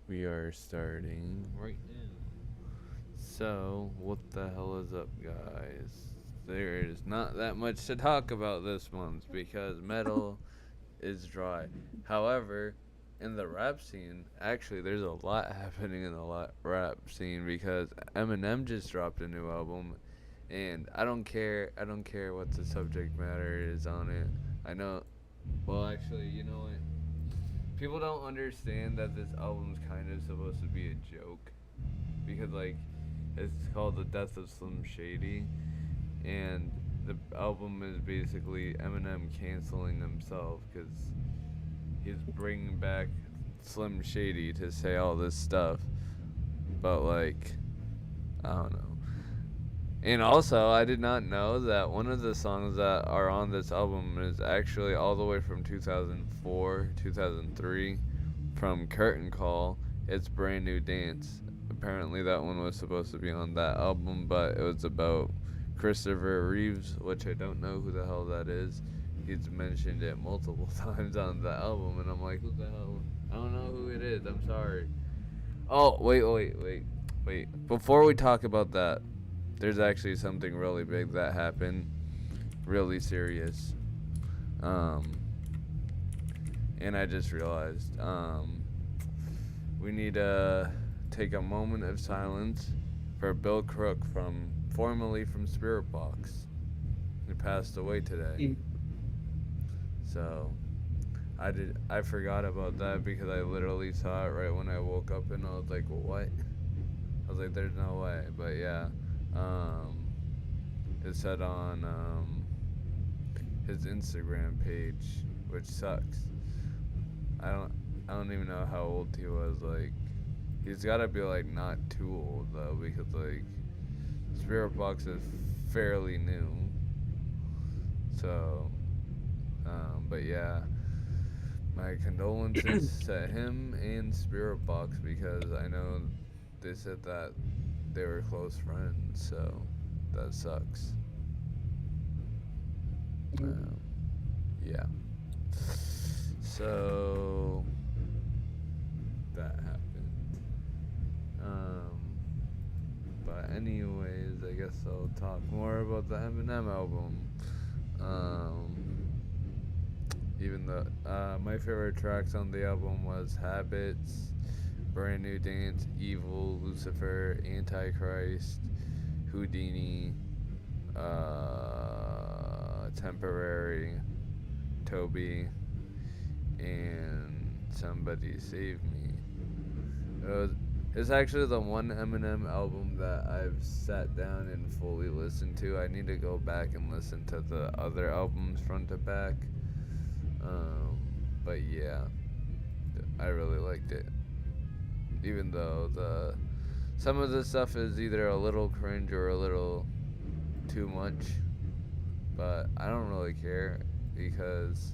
We are starting right now. So, what the hell is up, guys? There is not that much to talk about this month because metal is dry. However, in the rap scene, actually, there's a lot happening in the rap scene because Eminem just dropped a new album, and I don't care. I don't care what the subject matter is on it. I know. Well, actually, you know what? People don't understand that this album's kind of supposed to be a joke because like it's called The Death of Slim Shady, and the album is basically Eminem canceling himself because he's bringing back Slim Shady to say all this stuff, but like I don't know. And also, I did not know that one of the songs that are on this album is actually all the way from 2004, 2003, from Curtain Call. It's Brand New Dance. Apparently, that one was supposed to be on that album, but it was about Christopher Reeves, which I don't know who the hell that is. He's mentioned it multiple times on the album, and I'm like, who the hell? I don't know who it is. I'm sorry. Oh, wait. Before we talk about that, there's actually something really big that happened, really serious. Um, and I just realized we need to take a moment of silence for Bill Crook from formerly from Spirit Box. He passed away today. So I forgot about that because I literally saw it right when I woke up and I was like, what? I was like, there's no way. But yeah, um, it said on his Instagram page, which sucks. I don't I don't even know how old he was. Like he's got to be like not too old though because like Spirit Box is fairly new. So, but yeah, my condolences to him and Spirit Box because I know they said that they were close friends. So that sucks. Um, yeah. So that happened. Um, but anyways, I guess I'll talk more about the Eminem album. Um, even though my favorite tracks on the album was Habits, Brand New Dance, Evil, Lucifer, Antichrist, Houdini, Temporary, Toby, and Somebody Save Me. It was, it's actually the one Eminem album that I've sat down and fully listened to. I need to go back and listen to the other albums front to back. Um, but yeah, I really liked it. Even though the some of the stuff is either a little cringe or a little too much, but I don't really care because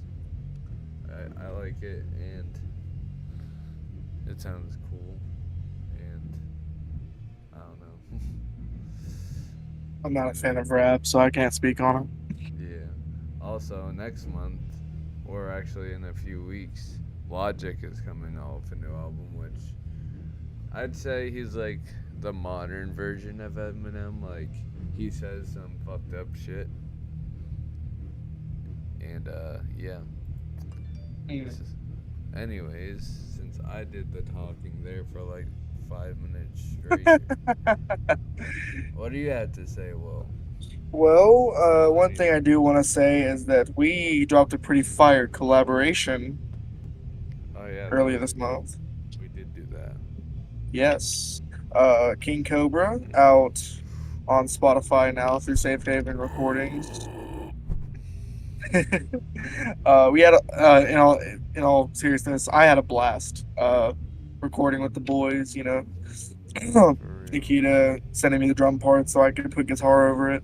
I like it and it sounds cool and I don't know. I'm not a fan of rap, so I can't speak on it. Yeah. Also, next month, or actually in a few weeks, Logic is coming out with a new album, which I'd say he's like the modern version of Eminem. Like, he says some fucked up shit. And, yeah. Mm. Anyways, since I did the talking there for like 5 minutes straight, what do you have to say, Will? Well, I one need. thing I do want to say is that we dropped a pretty fire collaboration Oh, yeah, earlier this month. we did do that. Yes. King Cobra out on Spotify now through Safe Haven Recordings. We had in all seriousness, I had a blast recording with the boys. For real. Nikita sending me the drum part so I could put guitar over it.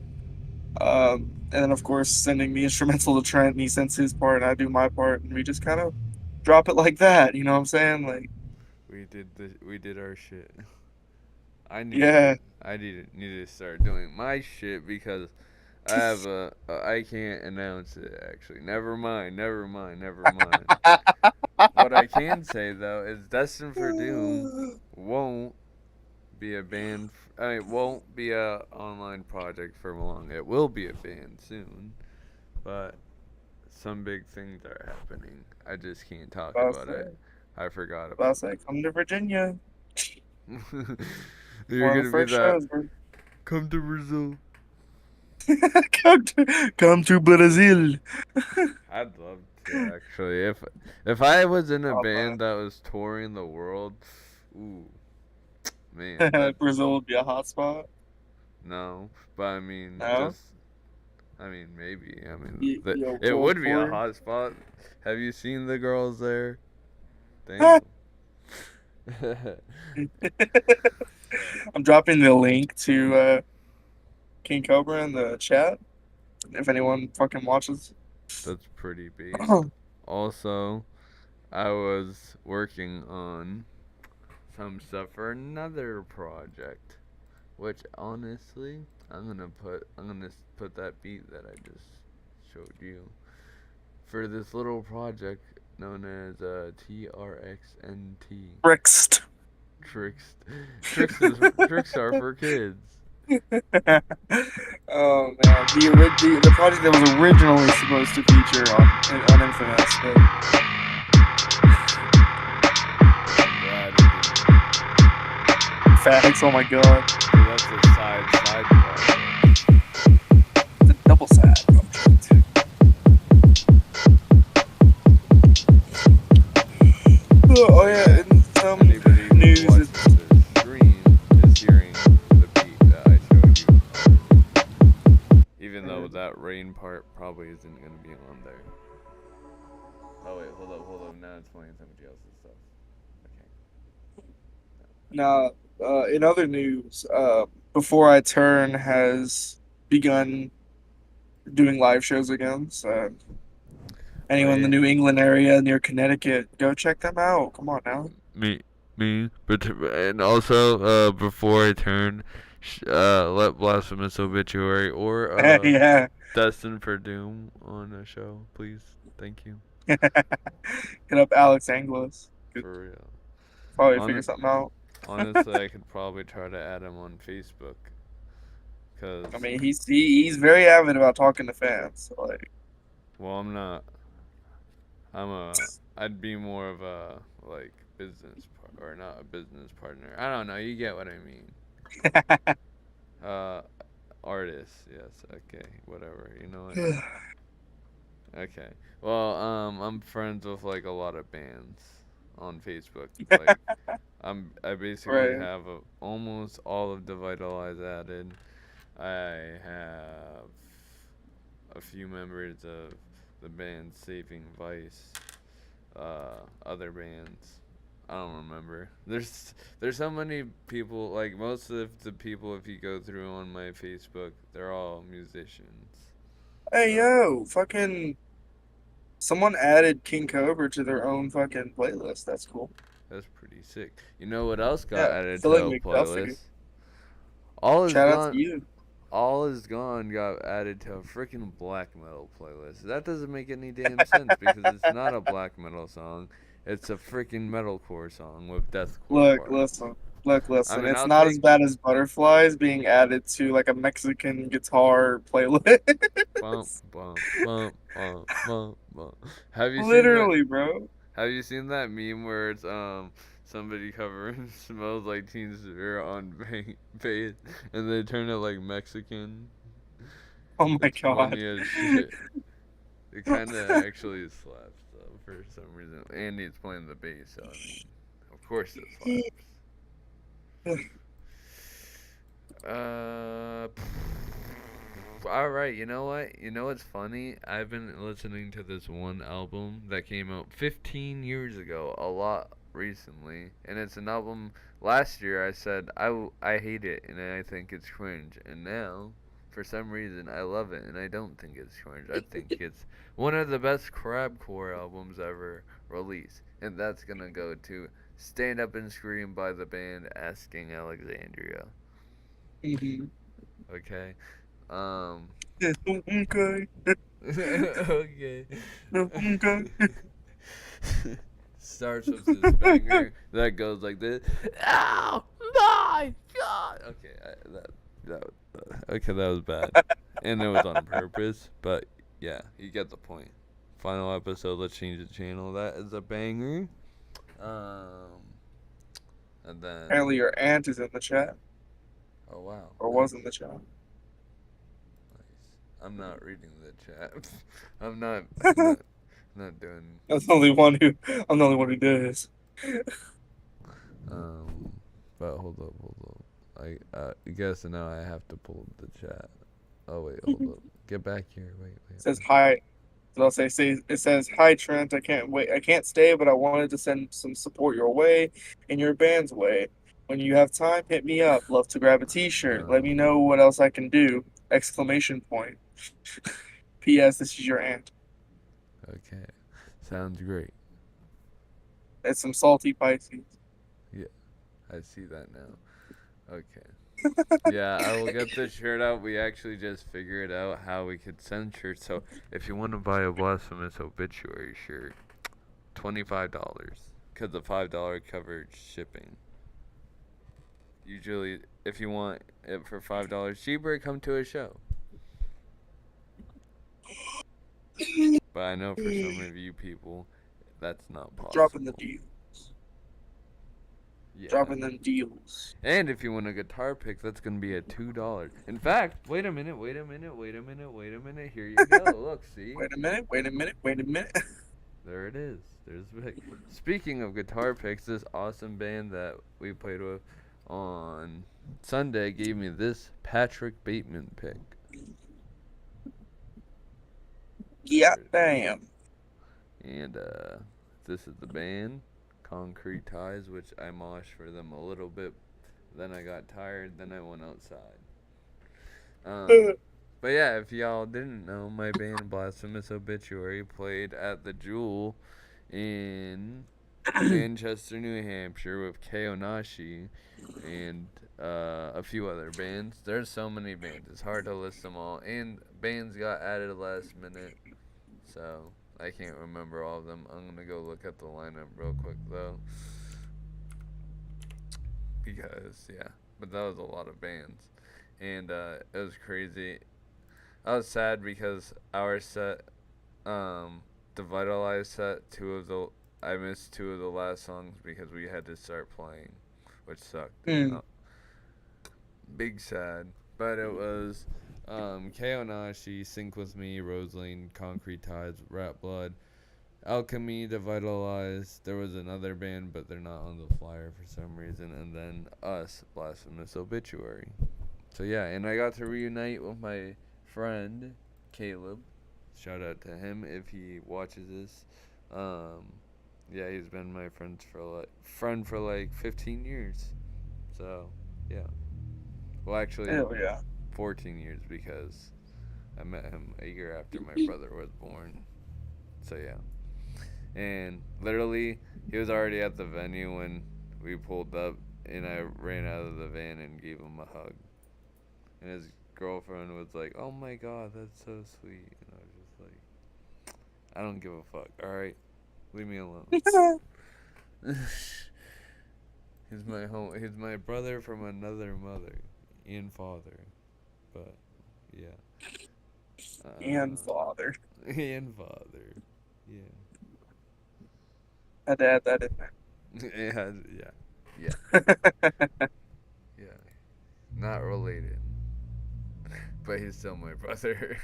And then of course sending the instrumental to Trent, and he sends his part, and I do my part, and we just kind of drop it like that. You know what I'm saying? Like, We did our shit. I need yeah. need to start doing my shit because I have I can't announce it actually. Never mind. What I can say though is Destined for Doom won't be a band. I mean, won't be a online project for long. It will be a band soon, but some big things are happening. I just can't talk I'll about say, it. I forgot I'll about say, come to Virginia. it. You're One of the gonna be first that. shows. We're Come to Brazil. come to Brazil. I'd love to actually. If I was in a Oh, band that was touring the world, ooh, man, that Brazil would be a hot spot. no. But I mean, No, just I mean, maybe. I mean, be a it world would be a tour. hot spot. Have you seen the girls there? Damn. I'm dropping the link to King Cobra in the chat if anyone fucking watches. That's pretty based. Also, I was working on some stuff for another project, which honestly, I'm gonna put that beat that I just showed you for this little project known as TRXNT. Brixt. Tricks, tricks are for kids. Oh man, the project that was originally supposed to feature on Infamous, but I'm glad it didn't. facts. Oh my god, So that's a side project. it's a double sad project. Oh yeah, and some Anybody who news. watches this stream is hearing the beat that I showed you. Even though that rain part probably isn't gonna be on there. Oh wait, hold up. Now it's playing somebody else's stuff. Okay. Now, in other news, Before I Turn has begun doing live shows again. So Oh anyone in the yeah. New England area near Connecticut, go check them out. Come on now. Me, but and also before I turn, let Blasphemous Obituary or Yeah. Destined for Doom on a show, please. Thank you. Hit up Alex Anglos. Could For real. probably On figure it, something out. honestly, I could probably try to add him on Facebook, I cause mean, he's very avid about talking to fans. So like, well, I'm not. I'd be more of a like or not a business partner. I don't know. You get what I mean. Uh, artist. Yes. Okay. Whatever. You know what? Okay. Well, I'm friends with like a lot of bands on Facebook. Like, I basically right. have almost all of Devitalize added. I have a few members of the band Saving Vice. Other bands. I don't remember. There's so many people. Like most of the people, if you go through on my Facebook, they're all musicians. Hey So yo, fucking someone added King Cobra to their own fucking playlist. That's cool. that's pretty sick. You know what else got Yeah, added to Philly a McDuffie. playlist? All is Shout out to gone. you. All is gone got added to a freaking black metal playlist. That doesn't make any damn sense because it's not a black metal song. It's a freaking metalcore song with deathcore Look, parts. listen, I listen. mean, It's I'll not as take bad as Butterflies being added to like a Mexican guitar playlist. bump, bump, bump, bump, bump, bump. Have you seen that? Literally, bro. Have you seen that meme where it's somebody covering "Smells Like Teen Spirit" on bass and they turn it like Mexican? Oh my It's god. funny as shit. It kind of actually slaps though for some reason. Andy's playing the bass, so I mean, of course it slaps. Uh, all right. You know what? You know what's funny? I've been listening to this one album that came out 15 years ago, a lot recently, and it's an album. Last year I said I hate it and I think it's cringe, and now for some reason I love it and I don't think it's cringe. I think it's one of the best crabcore albums ever released, and that's gonna go to "Stand Up and Scream" by the band Asking Alexandria. Mhm. Okay. Um. Okay. Okay. Okay. starts with this banger that goes like this. Oh my god! Okay, okay, that was bad, and it was on purpose. But yeah, you get the point. Final episode. Let's change the channel. That is a banger. Um, and then Apparently, your aunt is in the chat, oh wow, or nice, was in the chat. nice. I'm not reading the chat. I'm not doing. That's the only one who. I'm the only one who does. Um, but hold up. I guess now I have to pull up the chat. Oh wait, hold up. Get back here. Says hi. So I'll say it says hi Trent. I can't wait. I can't stay, but I wanted to send some support your way and your band's way. When you have time, hit me up. Love to grab a T-shirt. Let me Um, know what else I can do! Exclamation point. P.S. This is your aunt. okay, sounds great. It's some salty Pisces. Yeah, I see that now. Okay. Yeah, I will get this shirt out. We actually just figured out how we could send shirts. So if you want to buy a blasphemous obituary shirt, $25, because the $5 covered shipping. Usually, if you want it for $5 cheaper, come to a show. But I know for some of you people, that's not Dropping the possible. deals. Yeah. Dropping them deals. And if you want a guitar pick, that's gonna be at $2. In fact, wait a minute. Here you go. Look, see, Wait a minute. Wait a minute. Wait a minute. there it is. There's the pick. Speaking of guitar picks, this awesome band that we played with on Sunday gave me this Patrick Bateman pick. Yeah, damn. And this is the band, Concrete Ties, which I moshed for them a little bit. Then I got tired. Then I went outside. Um, but yeah, if y'all didn't know, my band Blasphemous Obituary played at the Jewel in Manchester, New Hampshire with Keonashi and a few other bands. There's so many bands. It's hard to list them all. And bands got added last minute. So I can't remember all of them. I'm going to go look at the lineup real quick though. Because, yeah. But that was a lot of bands. And it was crazy. I was sad because our set, the Vitalize set, I missed two of the last songs because we had to start playing, which sucked. Hmm. Big sad. But it was Keonashi, Sync With Me, Rosaline, Concrete Ties, Rat Blood, Alchemy, Devitalized. There was another band, but they're not on the flyer for some reason. And then us, Blasphemous Obituary. So yeah, and I got to reunite with my friend Caleb. Shout out to him if he watches this. Yeah, he's been my friend for like 15 years. So yeah, well actually Hell yeah. 14 years because I met him a year after my brother was born. So yeah, and literally he was already at the venue when we pulled up, and I ran out of the van and gave him a hug. And his girlfriend was like, "Oh my god, that's so sweet." And I was just like, "I don't give a fuck. All right, leave me alone." He's my brother from another mother and father, but yeah, And father. and father, yeah, Had to add that in yeah, there. yeah. Not related, but he's still my brother.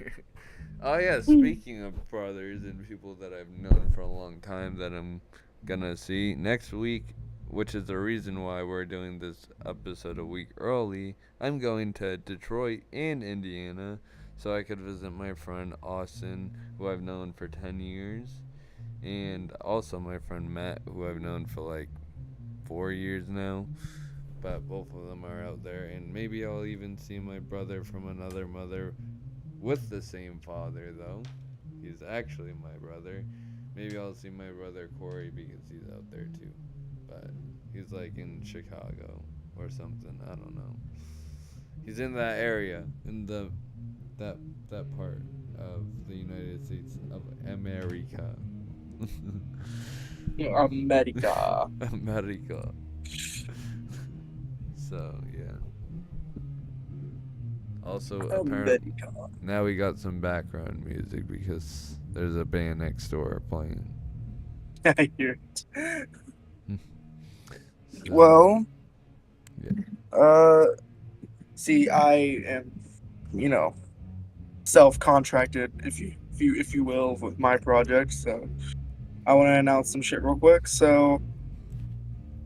Oh yeah, speaking of brothers and people that I've known for a long time that I'm gonna see next week, which is the reason why we're doing this episode a week early, I'm going to Detroit and Indiana so I could visit my friend Austin, who I've known for 10 years, and also my friend Matt, who I've known for like 4 years now. But both of them are out there, and maybe I'll even see my brother from another mother with the same father, though. He's actually my brother. Maybe I'll see my brother Corey because he's out there too. But he's like in Chicago or something. I don't know. He's in that area, in that that part of the United States of America. America. America. So yeah. Also, apparently, America. now we got some background music because there's a band next door playing. I hear it. So Well, yeah, uh, see, I am, you know, self-contracted, if you will, with my project. So I want to announce some shit real quick. So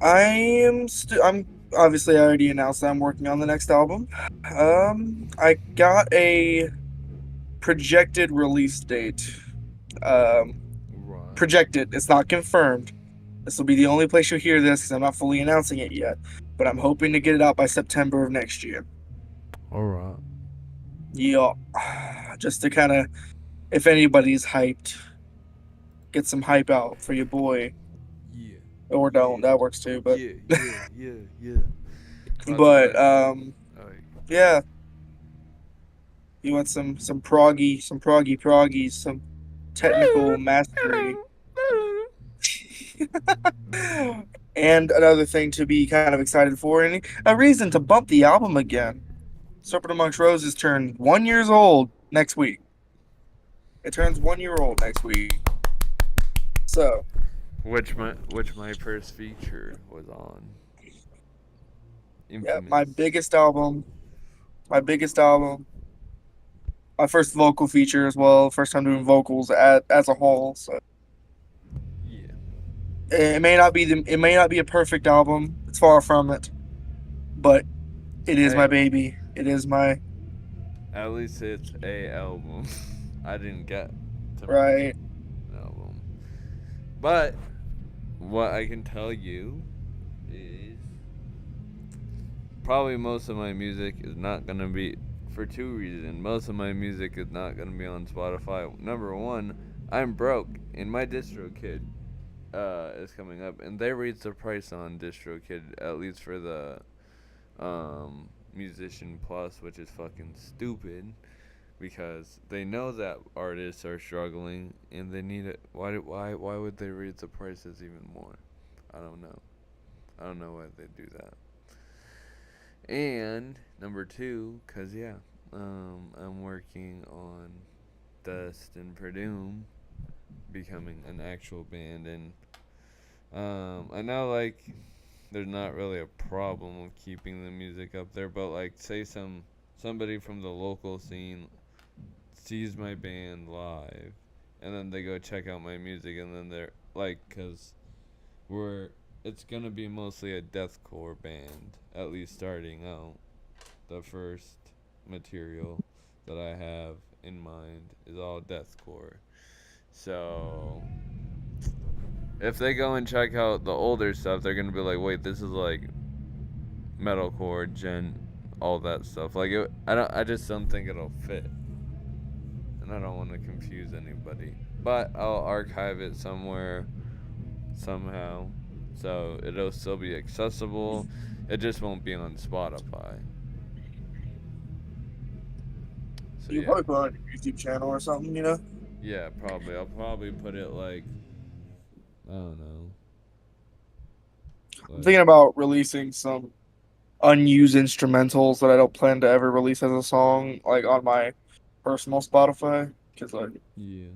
I'm obviously I already announced that I'm working on the next album. I got a projected release date. Um, right. projected. It's not confirmed. This will be the only place you'll hear this because I'm not fully announcing it yet. But I'm hoping to get it out by September of next year. All right. Yeah, just to kind of, if anybody's hyped, get some hype out for your boy, Yeah. or don't. Yeah. That works too. But Yeah. Yeah. Yeah. Yeah. By the but way, yeah, you want some proggy, some technical mastery. And another thing to be kind of excited for, and a reason to bump the album again. Serpent Amongst Roses turned 1 years old next week. It turns 1 year old next week. So, which my first feature was on. yeah, my Infamous. biggest album, my biggest album, my first vocal feature as well. First time doing vocals as a whole. So Yeah. it may not be a perfect album. It's far from it, but it is my Hey, baby. It is my at least it's a album. I didn't get to make right. an album, but what I can tell you is probably most of my music is not gonna be for two reasons. Most of my music is not gonna be on Spotify. Number one, I'm broke, and my DistroKid is coming up, and they raise the price on DistroKid at least for the Musician Plus, which is fucking stupid because they know that artists are struggling and they need it. Why would they raise the prices even more? I don't know. I don't know why they do that. And number two, cause yeah, I'm working on Dust and Perdue becoming an actual band, and I know like there's not really a problem with keeping the music up there, but like say somebody from the local scene sees my band live, and then they go check out my music, and then they're like, cause we're it's gonna be mostly a deathcore band, at least starting out. The first material that I have in mind is all deathcore. So if they go and check out the older stuff, they're gonna be like, "Wait, this is like metalcore, all that stuff." Like, I just don't think it'll fit, and I don't want to confuse anybody. But I'll archive it somewhere, somehow, so it'll still be accessible. It just won't be on Spotify. So You yeah, probably put it on your YouTube channel or something, you know. yeah, probably. I'll probably put it like I don't know, I'm like thinking about releasing some unused instrumentals that I don't plan to ever release as a song, like on my personal Spotify, because like yeah,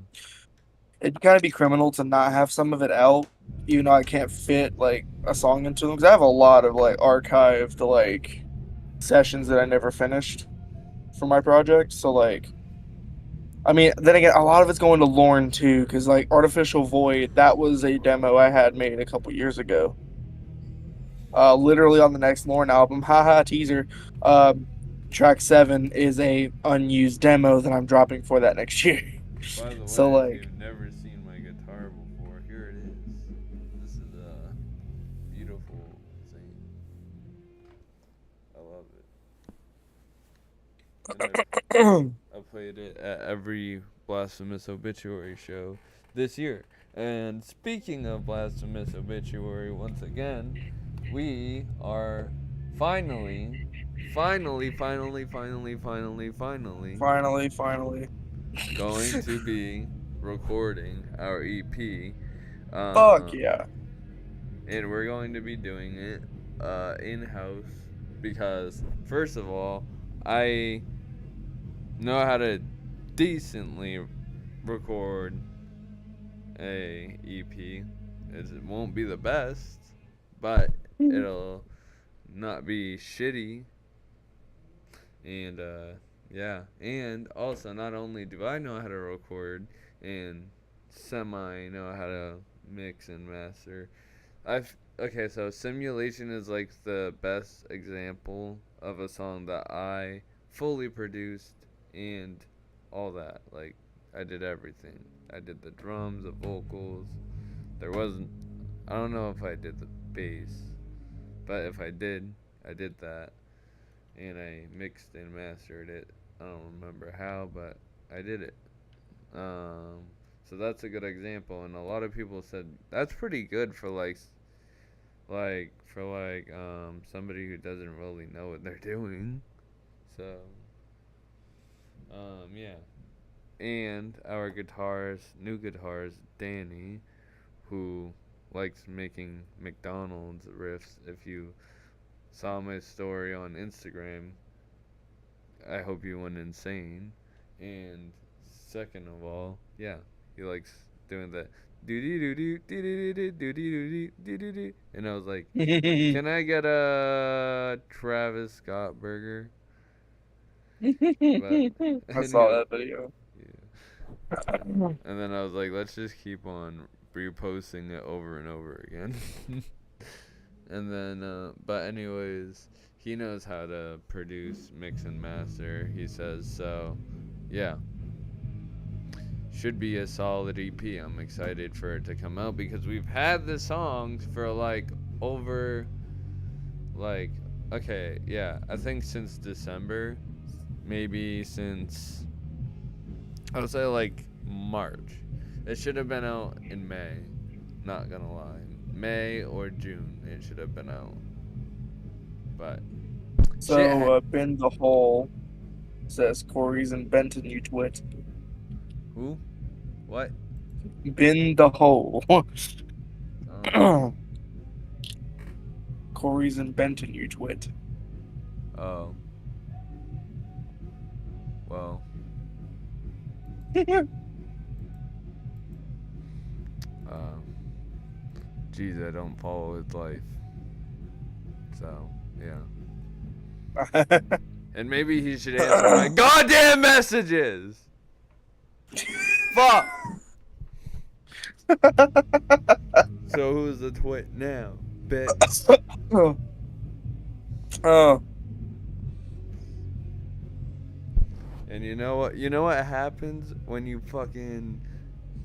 it'd kind of be criminal to not have some of it out, even though I can't fit like a song into them. Because I have a lot of like archived like sessions that I never finished for my project. So like, I mean, then again, a lot of it's going to Lorne too, because like Artificial Void, that was a demo I had made a couple years ago. Literally on the next Lorne album, haha teaser. Um, track 7 is a unused demo that I'm dropping for that next year. by the So way, if like, you've never seen my guitar before, here it is. This is a beautiful thing. I love it. And I played it at every Blasphemous Obituary show this year. And speaking of Blasphemous Obituary, once again, we are finally, finally finally, going to be recording our EP Fuck Um, yeah. and we're going to be doing it in house because, first of all, I know how to decently record a EP. It won't be the best, but it'll not be shitty. And yeah, and also not only do I know how to record and semi know how to mix and master, I've okay. So simulation is like the best example of a song that I fully produced and all that. Like I did everything. I did the drums, the vocals. There wasn't. I don't know if I did the bass, but if I did, I did that, and I mixed and mastered it. I don't remember how, but I did it. Um, so that's a good example, and a lot of people said that's pretty good for somebody who doesn't really know what they're doing. So yeah, and our new guitarist Danny, who likes making McDonald's riffs. If you saw my story on Instagram, I hope you went insane. And second of all, yeah, he likes doing the do do do do do do do do do do do, and I was like, can I get a Travis Scott burger? But I and he saw was, that video. yeah, and then I was like, let's just keep on reposting it over and over again. And then, but anyways, he knows how to produce, mix, and master. He says so. Yeah, should be a solid EP. I'm excited for it to come out because we've had the songs for over like okay, yeah, I think since December, maybe since I would say like March. It should have been out in May. Not gonna lie, May or June. It should have been out, but shit. So, bend the hole, says Corey's in Benton, you twit. Who? What? Bend the hole. Um. Corey's in Benton, you twit. Oh. Well. Um. Geez, I don't follow his life. So yeah. And maybe he should answer my goddamn messages. Fuck. So who's the twit now, bitch? Oh, oh, And you know what? You know what happens when you fucking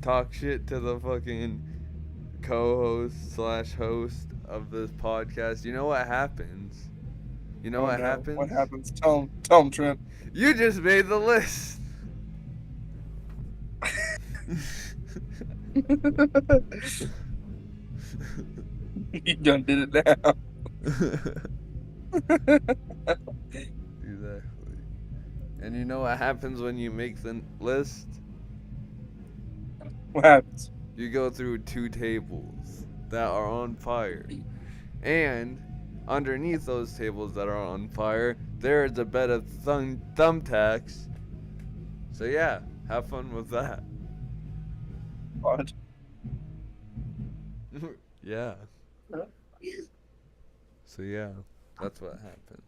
talk shit to the fucking co-host slash host of this podcast? You know what happens? You know oh what no. What happens? happens? Tell him, Trent. You just made the list. You done did it now. Exactly. And you know what happens when you make the list? What happens? You go through two tables that are on fire. And underneath those tables that are on fire, there is a bed of thumbtacks. So yeah, have fun with that. What? Yeah. So yeah, that's what happened.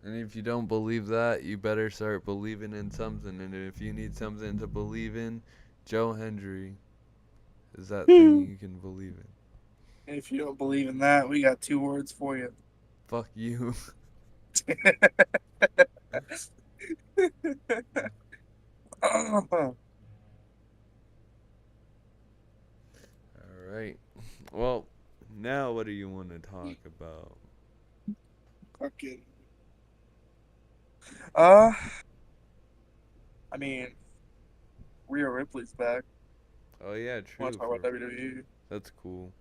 And if you don't believe that, you better start believing in something. And if you need something to believe in, Joe Hendry is that thing you can believe in. If you don't believe in that, we got two words for you. Fuck you. All right. Well, now what do you want to talk about? Fucking. Uh, I mean, Rhea Ripley's back. Oh yeah, Want to true. talk about For WWE? that's cool.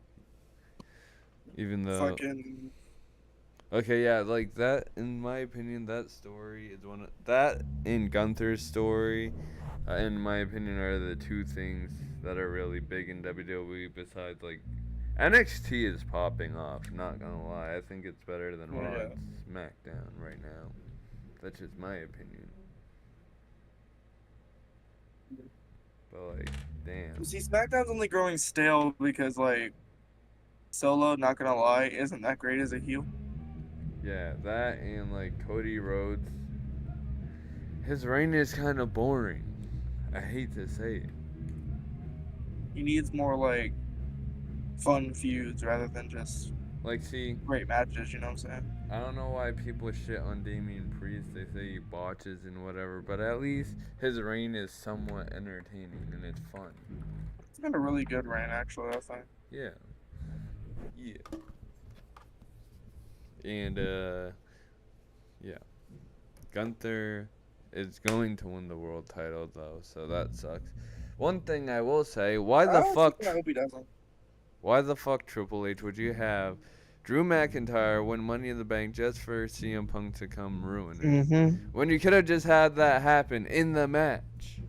Even though Fucking. Okay, yeah, like that. In my opinion, that story is one of that and Gunther's story. In my opinion, are the two things that are really big in WWE. Besides, like NXT is popping off. Not gonna lie, I think it's better than Well, Raw yeah. and SmackDown right now. That's just my opinion. But like, damn. See, SmackDown's only growing stale because like Solo, not gonna lie, isn't that great as a heel. Yeah, that and like Cody Rhodes. His reign is kind of boring. I hate to say it. He needs more like fun feuds rather than just Like, see, great matches. You know what I'm saying? I don't know why people shit on Damian Priest. They say he botches and whatever, but at least his reign is somewhat entertaining and it's fun. It's been a really good reign, actually. I think. Yeah, yeah, and yeah, Gunther is going to win the world title though, so that sucks. One thing I will say, I hope he doesn't. why the fuck Triple H would you have Drew McIntyre win Money in the Bank just for CM Punk to come ruin it? Mm-hmm. When you could have just had that happen in the match.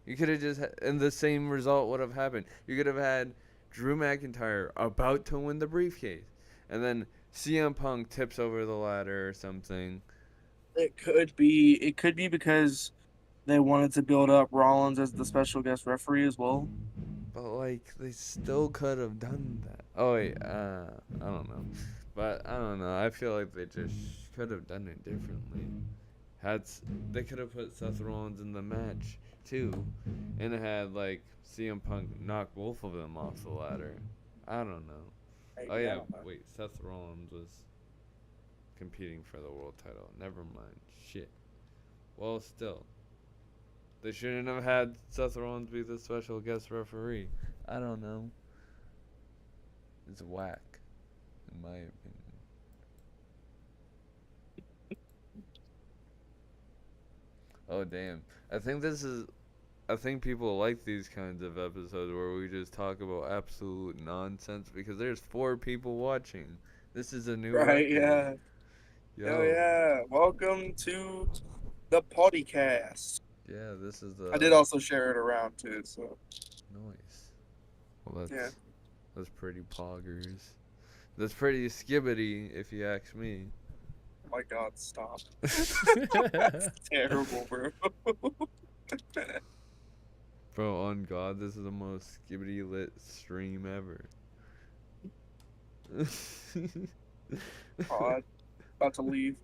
You could have just, and the same result would have happened. You could have had Drew McIntyre about to win the briefcase, and then CM Punk tips over the ladder or something. It could be. It could be because they wanted to build up Rollins as the special guest referee as well. But like, they still could have done that. Oh wait, I don't know, but I don't know. I feel like they just could have done it differently. Had they could have put Seth Rollins in the match too, and had like CM Punk knock both of them off the ladder. I don't know. Oh Maybe I yeah, don't know. wait. Seth Rollins was competing for the world title. Never mind. Shit. Well, still, they shouldn't have had Seth Rollins be the special guest referee. I don't know. It's whack, in my opinion. Oh damn. I think this is I think people like these kinds of episodes where we just talk about absolute nonsense because there's 4 people watching. This is a new Right? record. Yeah. Oh Yo, yeah. Welcome to the podcast. yeah, this is I did the also share it around too. So noise. Well, yeah. that's pretty poggers. That's pretty skibbity, if you ask me. Oh my God, stop. That's terrible, bro. Bro, on God, this is the most skibbity lit stream ever. Odd. About to leave.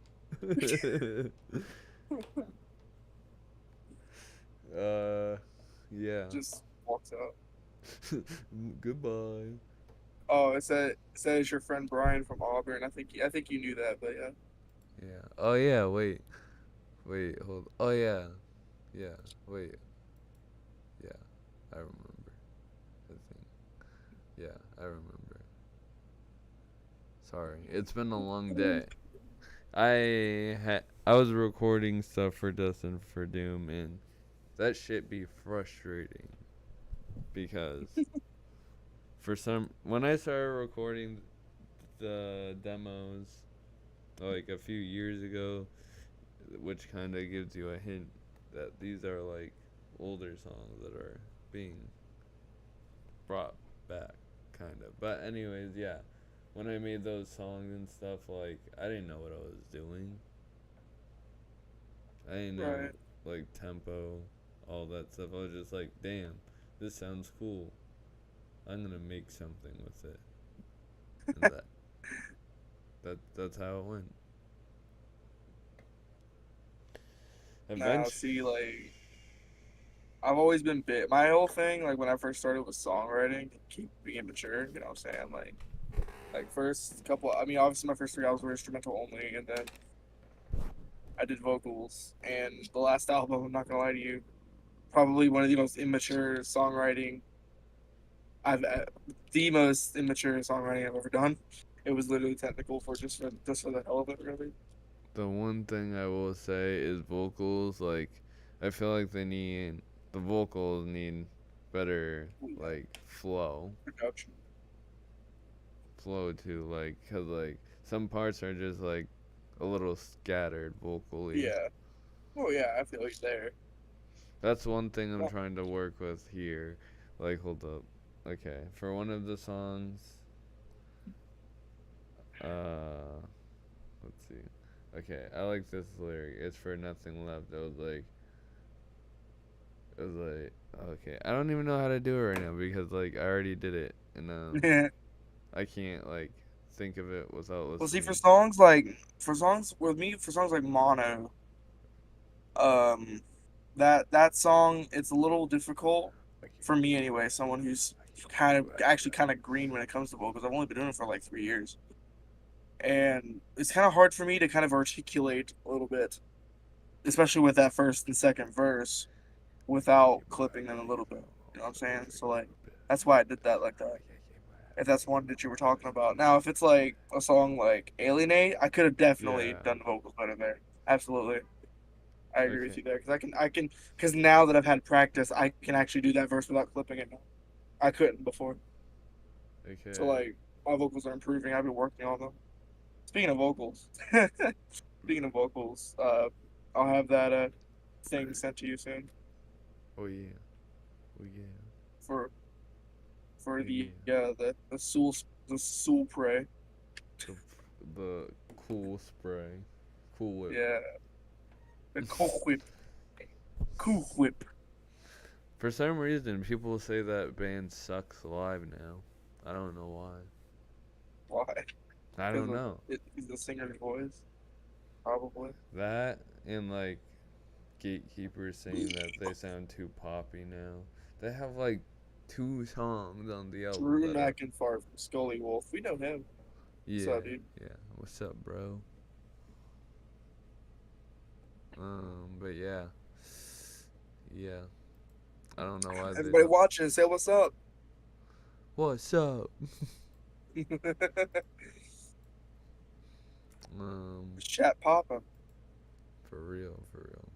uh, yeah. Just walks out. Goodbye. Oh, it says your friend Brian from Auburn. I think you knew that, but yeah. Yeah. Oh yeah. Wait. Wait. Hold. Oh yeah. Yeah. Wait. Yeah. I remember. I think. Yeah. I remember. Sorry. It's been a long day. I was recording stuff for Dustin for Doom, and that shit be frustrating because for some when I started recording the demos like a few years ago, which kind of gives you a hint that these are like older songs that are being brought back, kind of. But anyways, yeah. When I made those songs and stuff, like I didn't know what I was doing. I didn't know Right. like tempo, all that stuff. I was just like, damn, this sounds cool. I'm gonna make something with it, and that's how it went. Now, Eventually, see, like I've always been bit. My whole thing, like when I first started with songwriting, keep being immature. You know what I'm saying? Like first couple. I mean, obviously my first 3 albums were instrumental only, and then I did vocals. And the last album, I'm not gonna lie to you, probably one of the most immature songwriting I've the most immature songwriting I've ever done. It was literally technical for just for the hell of it, really. the one thing I will say is vocals. Like, I feel like the vocals need better Yeah, like flow, production. flow too. Like, cause like Some parts are just like a little scattered vocally. Yeah. Oh yeah, I feel like there. That's one thing I'm Oh, trying to work with here. Like, hold up. Okay, for one of the songs, uh, let's see. Okay, I like this lyric. It's for nothing left. It was like, okay, I don't even know how to do it right now because like I already did it, and yeah. I can't like think of it without Well, see, listening. for songs with me, for songs like Mono, um, that song, it's a little difficult for me anyway. Someone who's kind of green when it comes to vocals. I've only been doing it for like 3 years, and it's kind of hard for me to kind of articulate a little bit, especially with that first and second verse, without clipping them a little bit. You know what I'm saying? So like, that's why I did that like that. If that's one that you were talking about. Now, if it's like a song like Alienate, I could have definitely Yeah. done the vocals better there. Absolutely. I agree with Okay. you there because because now that I've had practice, I can actually do that verse without clipping it now. I couldn't before. So Okay. like my vocals are improving. I've been working on them. Speaking of vocals, speaking of vocals, I'll have that thing sent to you soon Oh yeah. Oh yeah. for Oh yeah. the soul prey. The the cool spray, cool whip. Yeah, the cool whip, cool whip. For some reason, people say that band sucks live now. I don't know why. Why? I Because don't know. it's the singer's voice, probably. That and like gatekeepers saying that they sound too poppy now. They have like two songs on the album Drew that are. McIntyre from Scully Wolf. We know him. What's Yeah, up, dude? yeah. What's up, bro? But yeah, yeah. I don't know why they Everybody don't. watching, say what's up. What's up? Um, This chat popping. for real, for real.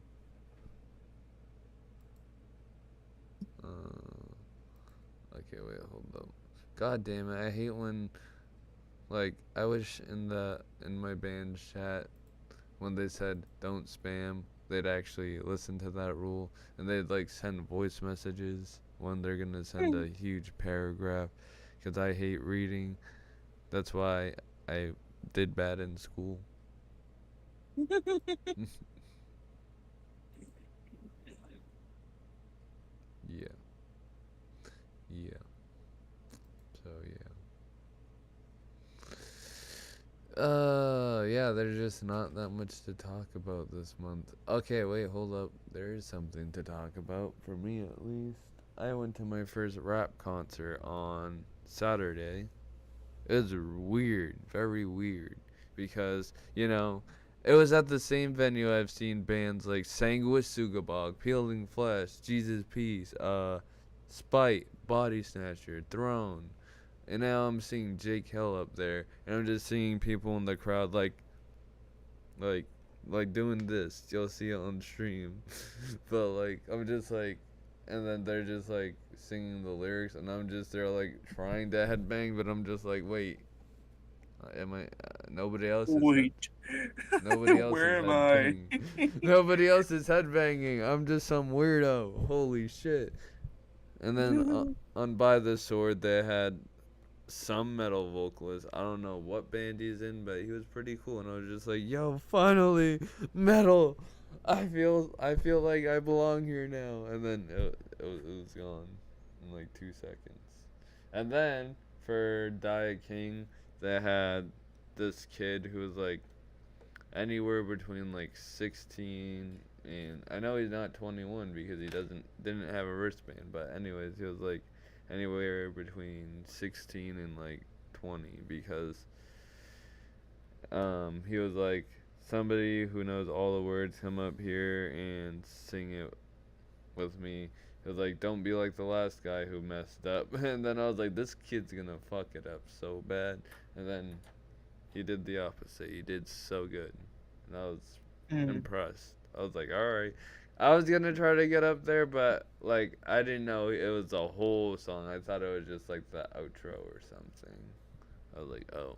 Okay, wait, hold up. God damn it! I hate when like I wish in my band chat when they said don't spam, they'd actually listen to that rule and they'd like send voice messages when they're gonna send a huge paragraph. Cause I hate reading. That's why I did bad in school. Yeah, yeah. So yeah. Yeah, there's just not that much to talk about this month. Okay, wait, hold up. There is something to talk about, for me at least. I went to my first rap concert on Saturday. It was weird, very weird, because, it was at the same venue I've seen bands like Sanguis Sugabog, Peeling Flesh, Jesus Peace, Spite, Body Snatcher, Throne, and now I'm seeing Jake Hill up there, and I'm just seeing people in the crowd like, like doing this. You'll see it on stream, but like I'm just like, and then they're just like singing the lyrics, and I'm just there like trying to headbang, but I'm just like, wait, am I? Nobody else is Wait, nobody else is where am I? headbanging. Nobody else is headbanging. I'm just some weirdo. Holy shit! And then on By the Sword, they had some metal vocalist. I don't know what band he's in, but he was pretty cool, and I was just like, "Yo, finally, metal! I feel like I belong here now." And then it was gone in like 2 seconds. And then for Diet King, they had this kid who was like anywhere between like 16 and I know he's not 21 because he didn't have a wristband, but anyways, he was like anywhere between 16 and like 20 because he was like somebody who knows all the words come up here and sing it with me. He was like, don't be like the last guy who messed up. And then I was like, this kid's gonna fuck it up so bad. And then he did the opposite. He did so good. And I was Hmm. impressed. I was like, alright. I was gonna try to get up there, but like I didn't know it was a whole song. I thought it was just like the outro or something. I was like, oh,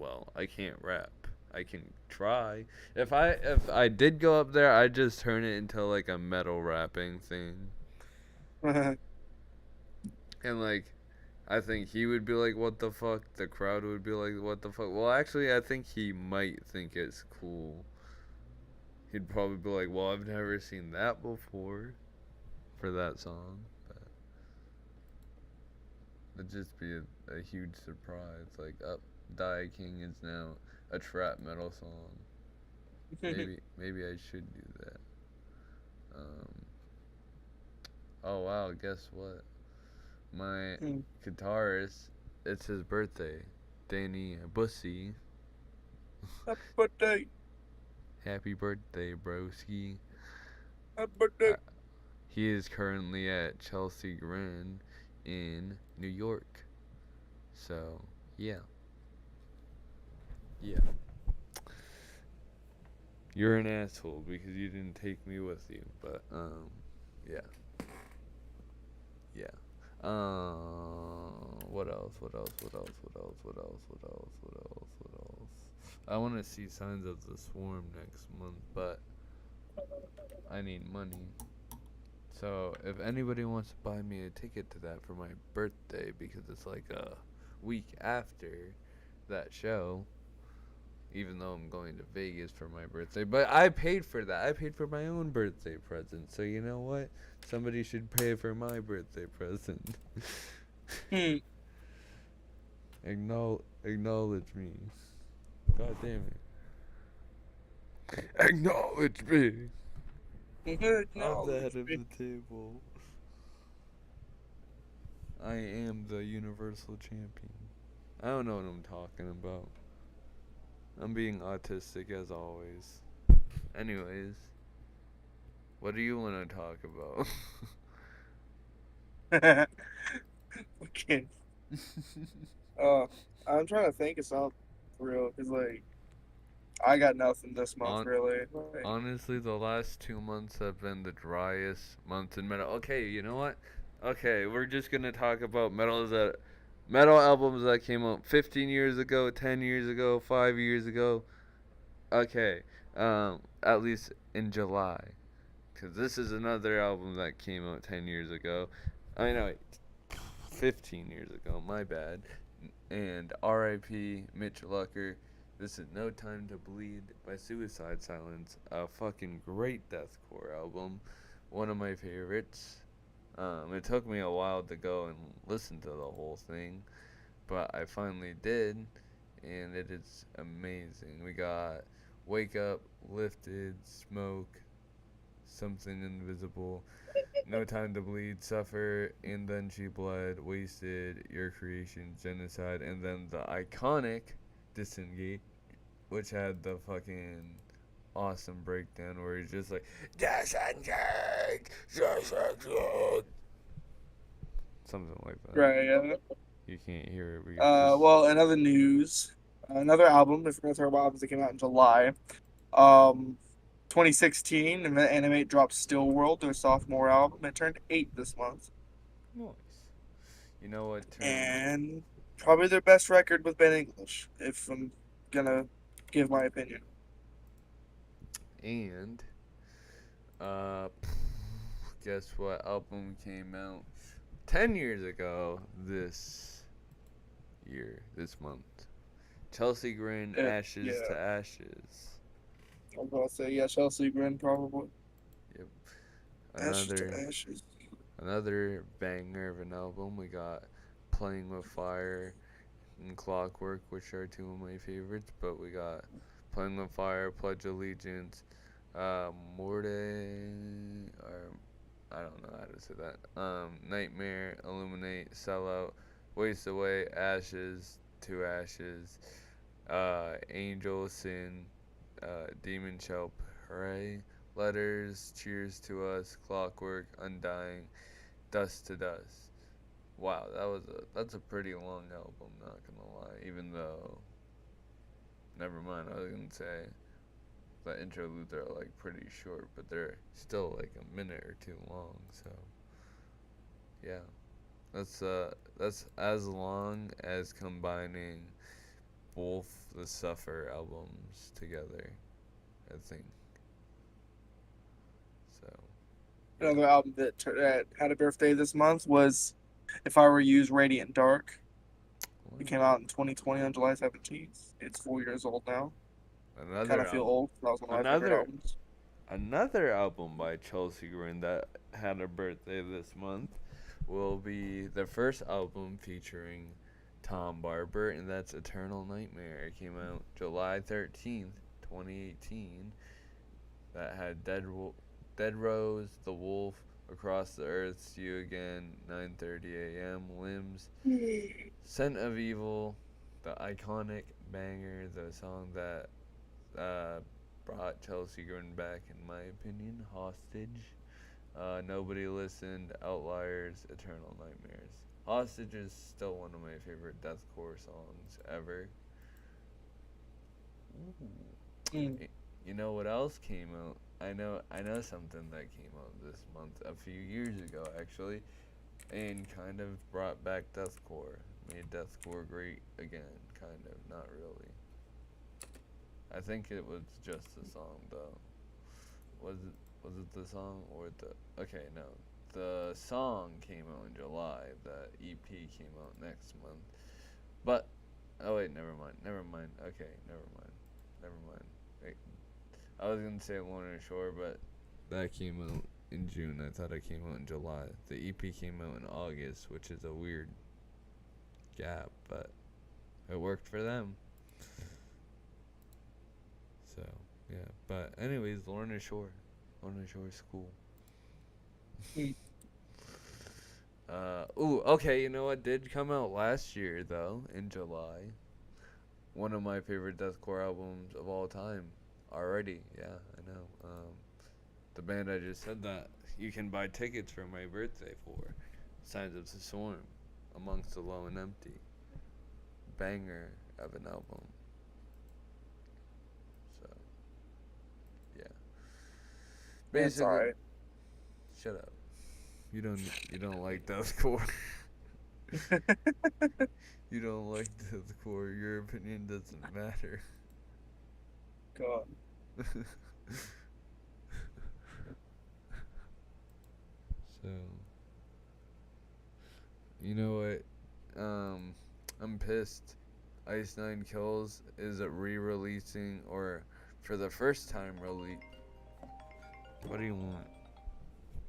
well, I can't rap. I can try. If I did go up there, I'd just turn it into like a metal rapping thing. And like I think he would be like, "What the fuck?" The crowd would be like, "What the fuck?" Well, actually, I think he might think it's cool. He'd probably be like, "Well, I've never seen that before for that song." But it'd just be a huge surprise. Like, up, Die King is now a trap metal song. Maybe I should do that. Um, oh wow, guess what? My guitarist, it's his birthday. Danny Bussy. Happy birthday. Happy birthday, broski. Happy birthday. Uh, he is currently at Chelsea Grin in New York. So, yeah. Yeah. You're an asshole because you didn't take me with you. But, yeah. Yeah. What else? What else? What else? What else? What else? What else? What else? What else? I want to see Signs of the Swarm next month, but I need money. So if anybody wants to buy me a ticket to that for my birthday, because it's like a week after that show, even though I'm going to Vegas for my birthday, but I paid for that. I paid for my own birthday present. So you know what? Somebody should pay for my birthday present. Hmm. Acknowledge me. God damn it. Acknowledge me. I'm the head Acknowledge of me. the table. I am the universal champion. I don't know what I'm talking about. I'm being autistic as always. Anyways, what do you want to talk about? Okay. Uh, I'm trying to think of something for real, cause like I got nothing this month On really. Like, Honestly, the last 2 months have been the driest months in metal. Okay, you know what? Okay, we're just gonna talk about metal albums that came out 15 years ago, 10 years ago, 5 years ago. Okay, at least in July, because this is another album that came out 10 years ago. I know, 15 years ago. My bad. And R.I.P. Mitch Lucker. This is No Time to Bleed by Suicide Silence. A fucking great deathcore album. One of my favorites. It took me a while to go and listen to the whole thing, but I finally did, and it is amazing. We got Wake Up, Lifted, Smoke, Something Invisible, No Time to Bleed, Suffer, and then She Bled, Wasted, Your Creation, Genocide, and then the iconic Disengage, which had the fucking awesome breakdown where he's just like, Disengage! Disengage! Something like that. right. Yeah. You can't hear it, but you're just. Well, in other news, another album. If we're gonna talk about albums that came out in July, um, 2016, Animate dropped Still World, their sophomore album. It turned 8 this month, Nice. You know what turned. and probably their best record with Ben English. If I'm gonna give my opinion. And, uh, guess what album came out 10 years ago this month? Chelsea Grin, Ashes Yeah, to Ashes. I was about to say yeah, Chelsea Grin probably. Yep. Ashes to Another Ashes. another banger of an album. We got Playing with Fire and Clockwork, which are two of my favorites, but we got Playing with Fire, Pledge Allegiance, Morte, or I don't know how to say that. Nightmare, Illuminate, Sellout, Waste Away, Ashes, To Ashes, Angel, Sin, Demon Shall Pray, Letters, Cheers to Us, Clockwork, Undying, Dust to Dust. Wow, that's a pretty long album, not gonna lie. Even though, never mind, I was gonna say the interludes are like pretty short, but they're still like a minute or two long. So yeah, that's as long as combining both the Suffer albums together, I think. So, yeah. Another album that had a birthday this month was "If I Were You's Radiant Dark." What? It came out in 2020 on July 17th. It's 4 years old now. Kind Another of feel album. old. That was one of my favorite Another albums. another album by Chelsea Grin that had a birthday this month will be the first album featuring Tom Barber, and that's Eternal Nightmare. It came out July 13th, 2018. That had Dead Rose, The Wolf, Across the Earth, See You Again, 9:30 a.m., Limbs, Scent of Evil, the iconic banger, the song that uh, brought Chelsea Grin back, in my opinion, Hostage. Nobody Listened, Outliers, Eternal Nightmares. Hostage is still one of my favorite deathcore songs ever. Ooh. Mm. You know what else came out? I know something that came out this month, a few years ago actually, and kind of brought back deathcore. Made deathcore great again, kind of, not really. I think it was just the song though. Was it the song or the okay, no. The song came out in July, the EP came out next month. But oh wait, never mind. Never mind. Okay, never mind. Never mind. Wait, I was gonna say Lorna Shore, but that came out in June. I thought it came out in July. The EP came out in August, which is a weird gap, but it worked for them. So yeah. But anyways, Lorna Shore. Lorna Shore's cool. Mm. Ooh, okay, you know what did come out last year though, in July? One of my favorite deathcore albums of all time. Already, yeah, I know. The band I just said that you can buy tickets for my birthday for. Signs of the Storm, Amongst the Low and Empty. Banger of an album. So yeah. It's Basically, alright. shut up. You don't like deathcore. You don't like deathcore. Your opinion doesn't matter. God. So you know what? I'm pissed. Ice Nine Kills is re-releasing, or for the first time What do you want?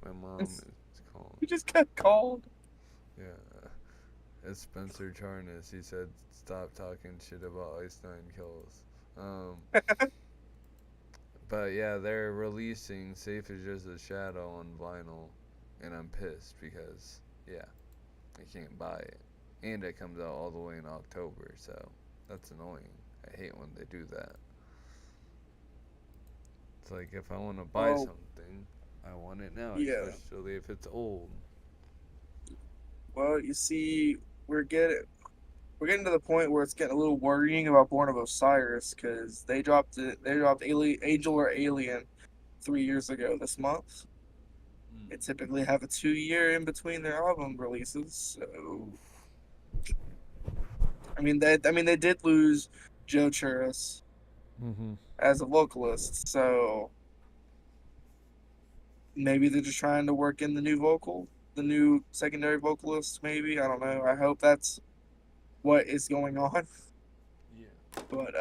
My mom It's, is calling. you just got called. Yeah, it's Spencer Charnas. He said stop talking shit about Ice Nine Kills. Um, but yeah, they're releasing Safe as Just a Shadow on vinyl, and I'm pissed because yeah, I can't buy it, and it comes out all the way in October, so that's annoying. I hate when they do that. It's like if I want to buy Well, something, I want it now, yeah. especially if it's old. Well, you see, we're getting we're getting to the point where it's getting a little worrying about Born of Osiris because they dropped Angel or Alien 3 years ago this month. They Mm. typically have a 2 year in between their album releases, so Oof. they did lose Joe Churras Mhm. as a vocalist, so maybe they're just trying to work in the new secondary vocalist. Maybe I don't know. I hope that's what is going on, Yeah. but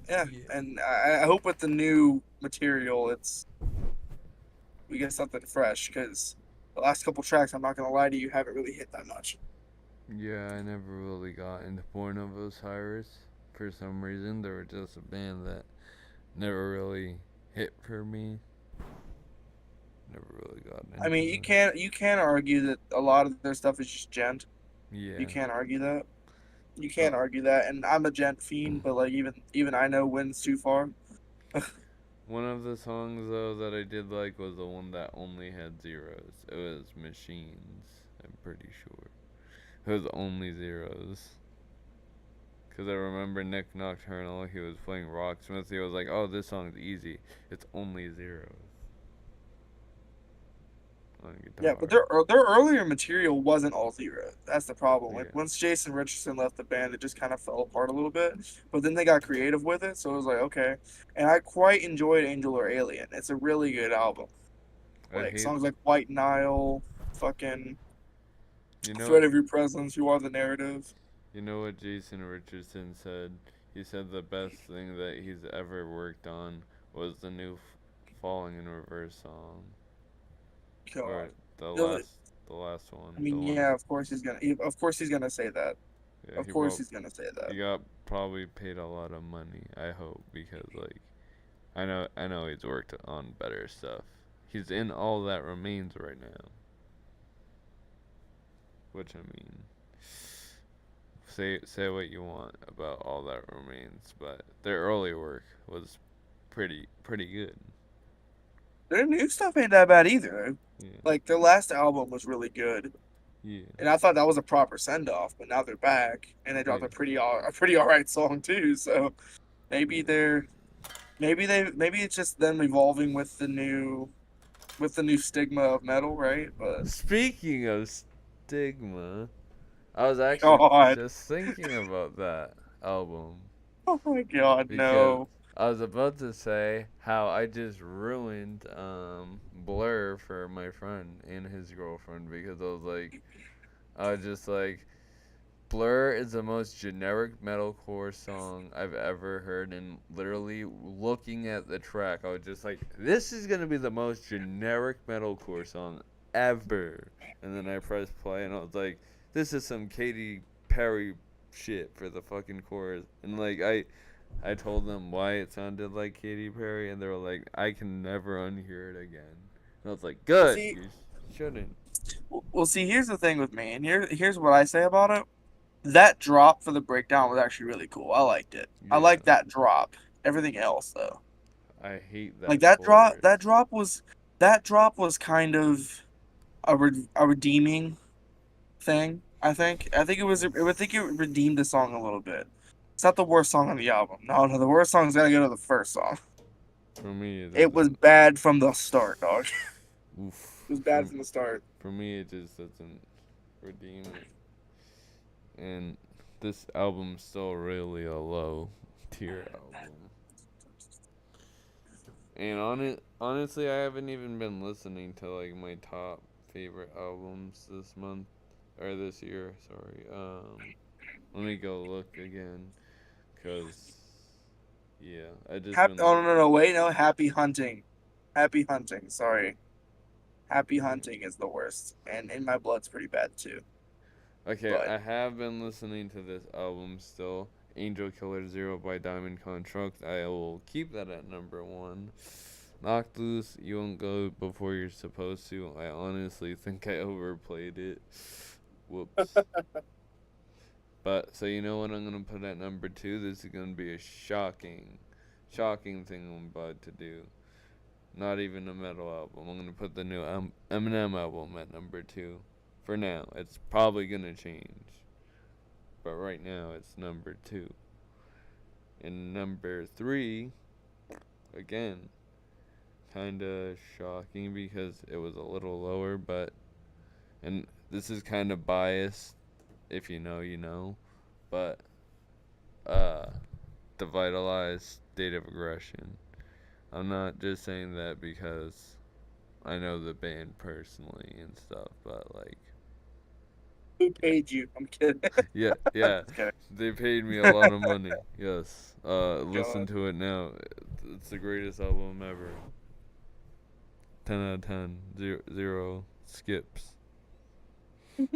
yeah, Yeah. and I hope with the new material, we get something fresh because the last couple tracks, I'm not gonna lie to you, haven't really hit that much. Yeah, I never really got into Born of Osiris for some reason. They were just a band that never really hit for me. Never really got I into mean, them. you can argue that a lot of their stuff is just gent. You Yeah. can't argue that. You Oh, can't argue that, and I'm a gent fiend, but like even I know when's too far. one of the songs though that I did like was the one that only had zeros. It was Machines. I'm pretty sure it was only zeros. Cause I remember Nick Nocturnal. He was playing Rocksmith. He was like, "Oh, this song's easy. It's only zeros." on Yeah, but guitar. their earlier material wasn't all zero. That's the problem. Like Yeah, once Jason Richardson left the band, it just kind of fell apart a little bit. But then they got creative with it, so it was like okay. And I quite enjoyed Angel or Alien. It's a really good album. I Like hate. songs like White Nile, fucking You know Threat what? of Your Presence, You Are the Narrative. You know what Jason Richardson said? He said the best thing that he's ever worked on was the new "Falling in Reverse" song, or God. the Really- last I one, the mean, one. yeah, of course he's gonna. Of course he's gonna say that. Yeah, Of course he's gonna say that. he got probably paid a lot of money. I hope because like I know he's worked on better stuff. He's in All That Remains right now, which I mean, say what you want about All That Remains, but their early work was pretty good. Their new stuff ain't that bad either. Yeah, Like their last album was really good, yeah, and I thought that was a proper send off. But now they're back, and they dropped yeah, a pretty all right song too. So maybe yeah. maybe it's just them evolving with the new stigma of metal, right? But Speaking of stigma, I was actually God, just thinking about that album oh my God, because no. I was about to say how I just ruined Blur for my friend and his girlfriend because I was just like Blur is the most generic metalcore song I've ever heard, and literally looking at the track, I was just like, this is gonna be the most generic metalcore song ever. And then I pressed play, and I was like, this is some Katy Perry shit for the fucking chorus. And like I told them why it sounded like Katy Perry, and they were like, I can never unhear it again. And I was like, Well, good, see, you shouldn't. see, here's the thing with me, and here's what I say about it. That drop for the breakdown was actually really cool. I liked it. I Yeah, like that drop. Everything else though, I hate like that chorus. that drop was kind of a redeeming thing. I think it redeemed the song a little bit. It's not the worst song on the album. No, no, the worst song's gotta go to the first song. For me, it It was doesn't. bad from the start, dog. Oof. It was bad from the start. For me, it just doesn't redeem it. And this album's still really a low tier album. And honestly, I haven't even been listening to like my top favorite albums this month or this year. Sorry. Let me go look again, cause yeah, I just Happy, been oh like, no no no wait no Happy Hunting, Happy Hunting. Sorry, Happy yeah. Hunting is the worst, and In My Blood's pretty bad too. Okay, But I have been listening to this album still. Angel Killer Zero by Diamond Contract. I will keep that at number one. Knock Loose, You Won't Go Before You're Supposed to. I honestly think I overplayed it. Whoops. But, so you know what I'm going to put at number two? This is going to be a shocking thing I'm about to do. Not even a metal album. I'm going to put the new Eminem album at number two. For now. It's probably going to change. But right now, it's number two. And number three, again, kind of shocking because it was a little lower, but and this is kind of biased. If you know, you know. But uh, Devitalized State of Aggression. I'm not just saying that because I know the band personally and stuff, but like, who paid you? I'm kidding. yeah, I'm yeah, just kidding. they paid me a lot of money. Yes, listen God. to it now. It's the greatest album ever. 10 out of 10. Zero skips.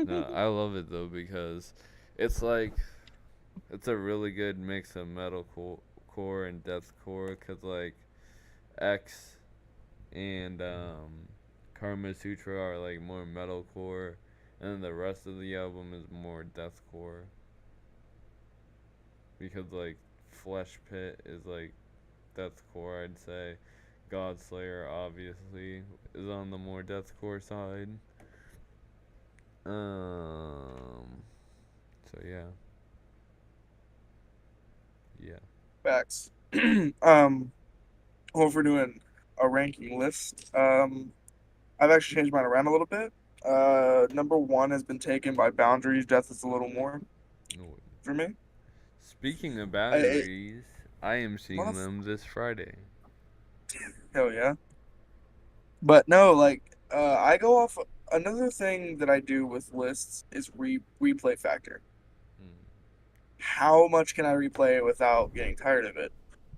No, I love it though because it's like it's a really good mix of core and deathcore. Cause like X and Karma Sutra are like more metalcore, and then the rest of the album is more deathcore. Because like Flesh Pit is like deathcore, I'd say. Godslayer obviously is on the more deathcore side. Um. So yeah, yeah. Facts. Well, if we're doing a ranking list, I've actually changed mine around a little bit. Number one has been taken by Boundaries. Death is a little more No. for me. Speaking of I boundaries, I am seeing motherf- them this Friday. hell yeah. But no, like I go off. Another thing that I do with lists is replay factor. Mm, How much can I replay without getting tired of it?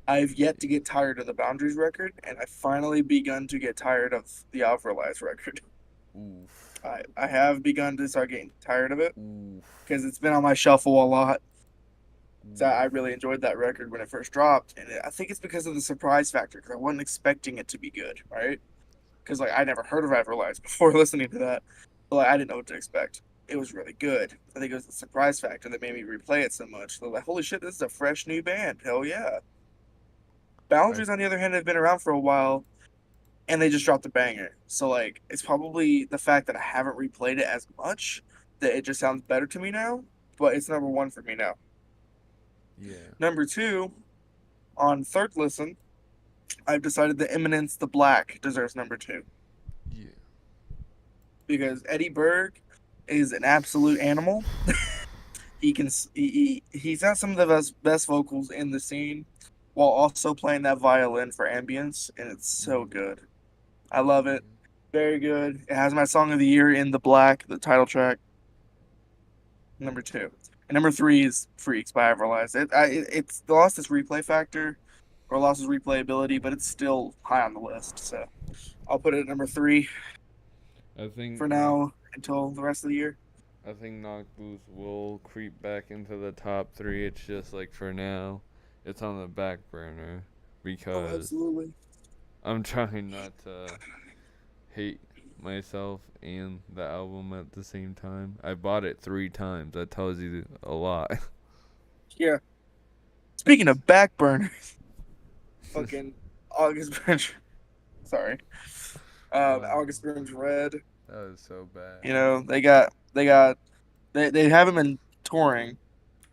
I've yet to get tired of the Boundaries record, and I finally begun to get tired of the Alpha Lies record. oof. I have begun to start getting tired of it Oof. because it's been on my shuffle a lot. So I Oof. really enjoyed that record when it first dropped, and I think it's because of the surprise factor. Because I wasn't expecting it to be good, right? Because like I never heard of Everlies before listening to that, but like I didn't know what to expect. It was really good. I think it was the surprise factor that made me replay it so much. So like, holy shit, this is a fresh new band. Hell yeah. I Boundaries, on the other hand, have been around for a while, and they just dropped a banger. So like, it's probably the fact that I haven't replayed it as much that it just sounds better to me now. But it's number one for me now. yeah. Number two, on third listen, I've decided that Eminence the Black deserves number two Yeah. because Eddie Berg is an absolute animal. He can he's got some of the best vocals in the scene while also playing that violin for ambience, and it's so Mm, good. I love it. yeah. Very good. It has my song of the year in the black, the title track, number two. And number three is Freaks by Everlast. It's lost its replay factor or lost its replayability, but it's still high on the list. So I'll put it at number three I think for knock. now until the rest of the year. I think Knock Booth will creep back into the top three. It's just like for now, it's on the back burner Oh, because absolutely. I'm trying not to hate myself and the album at the same time. I bought it 3 times. That tells you a lot. Yeah. Speaking of back burner, fucking August Burns. Sorry. Oh, August Burns Red. that was so bad. You know, they haven't been touring,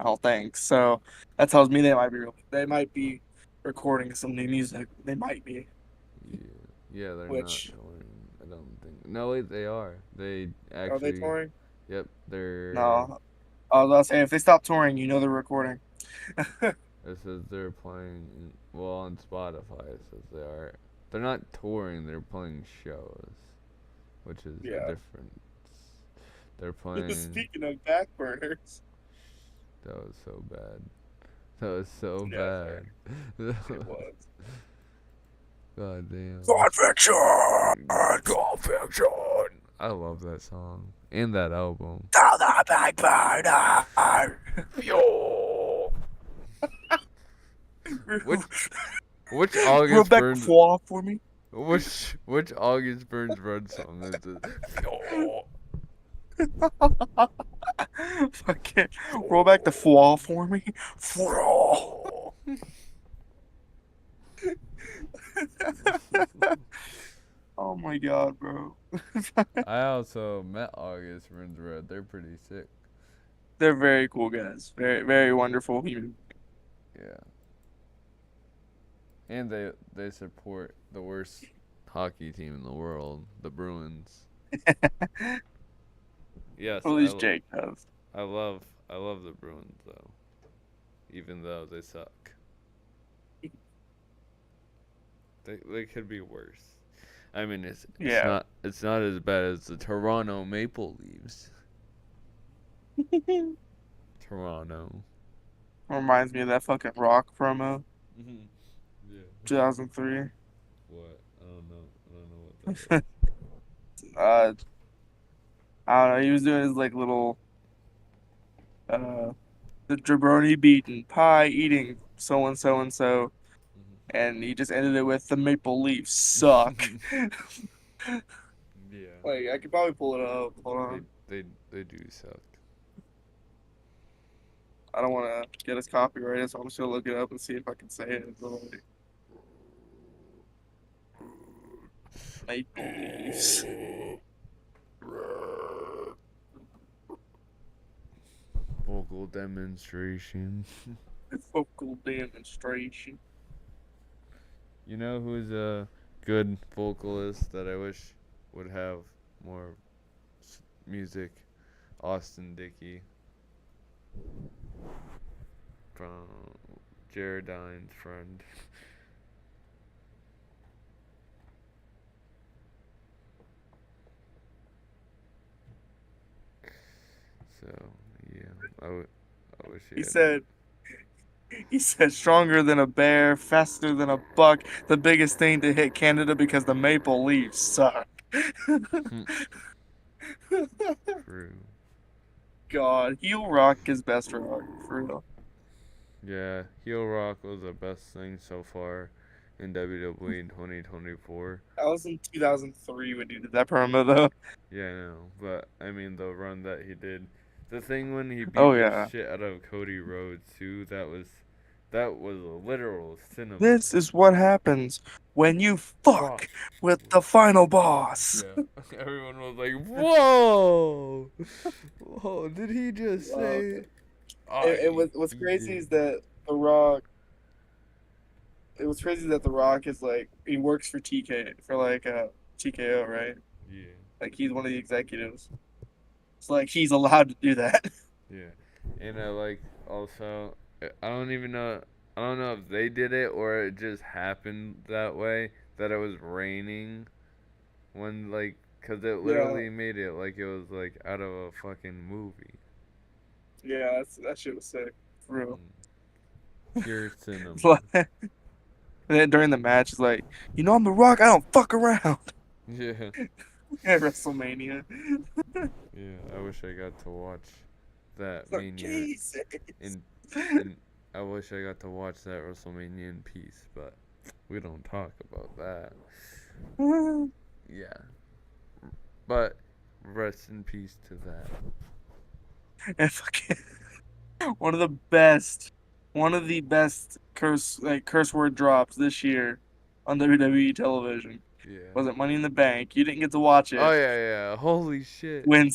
I don't think. So that tells me they might be recording some new music. They might be, Yeah, yeah, they're not which touring. I don't think. No, wait, they are. They are they actually. touring? Yep, they're. No. I was about to say if they stop touring, you know they're recording. It says they're playing. Well, on Spotify, it says they are. They're not touring. They're playing shows, which is a Yeah. difference. They're playing. Speaking of back burners. That was so bad. That was so Yeah, fair. bad. It was. God damn. Conviction! Confection. I love that song and that album. To the back burner! Yo. Which which August Rebecca Burns Foie for me. which August Burns Red song is it? Yo. Fucking roll back the foie for me. Foie. Oh my god, bro. I also met August Burns Red. They're pretty sick. They're very cool guys. Very, very wonderful human. Yeah. And they support the worst hockey team in the world, the Bruins. At Yes, least Jake does. I love the Bruins though, even though they suck. They could be worse. I mean, Yeah. it's not as bad as the Toronto Maple Leafs. Toronto. Reminds me of that fucking rock promo, Mhm. Yeah. 2003. What? I don't know. I don't know what that is. uh, I don't know. He was doing his like little uh the jabroni beating, pie eating, so and so, and he just ended it with the Maple Leafs suck. Mhm. Yeah. Like I could probably pull it up. Hold They on. they they do suck. I don't want to get us copyrighted, so I'm just gonna look it up and see if I can say it. Maple Leafs. Vocal demonstration. Vocal demonstration. You know who's a good vocalist that I wish would have more music. Austin Dickey from Geraldine's friend. So yeah, I wish he He had more. said he said stronger than a bear, faster than a buck, the biggest thing to hit Canada because the Maple Leafs suck. True. God, heel rock is best rock for real. Yeah, heel rock was the best thing so far in WWE in 2024. That was in 2003 when you did that promo though. Yeah, I know, but I mean the run that he did, the thing when he Oh beat the yeah. shit out of Cody Rhodes too, that was a literal cinema. This is what happens when you fuck Fuck. with the final boss. Yeah, everyone was like, "Whoa, whoa! Did he just Uh, say and I what's beat crazy is him?" that The Rock. It was crazy that The Rock is like he works for TKO, right? Yeah, Like he's one of the executives. It's like he's allowed to do that. yeah, and I like also. I don't even know. I don't know if they did it or it just happened that way. That it was raining when like, cause it Yeah, literally made it like it was like out of a fucking movie. yeah, that shit was sick. For real. Mm. Pure It's cinema. like, and then during the match, it's like, I'm The Rock. I don't fuck around Yeah, at WrestleMania. yeah. I wish I got to watch that It's like Mania Jesus. in in. I wish I got to watch that WrestleMania in peace, but we don't talk about that. Yeah, but rest in peace to that. And fucking one of the best, one of the best curse word drops this year on WWE television. Yeah. Was it Money in the Bank? You didn't get to watch Oh it. yeah, yeah. Holy shit. When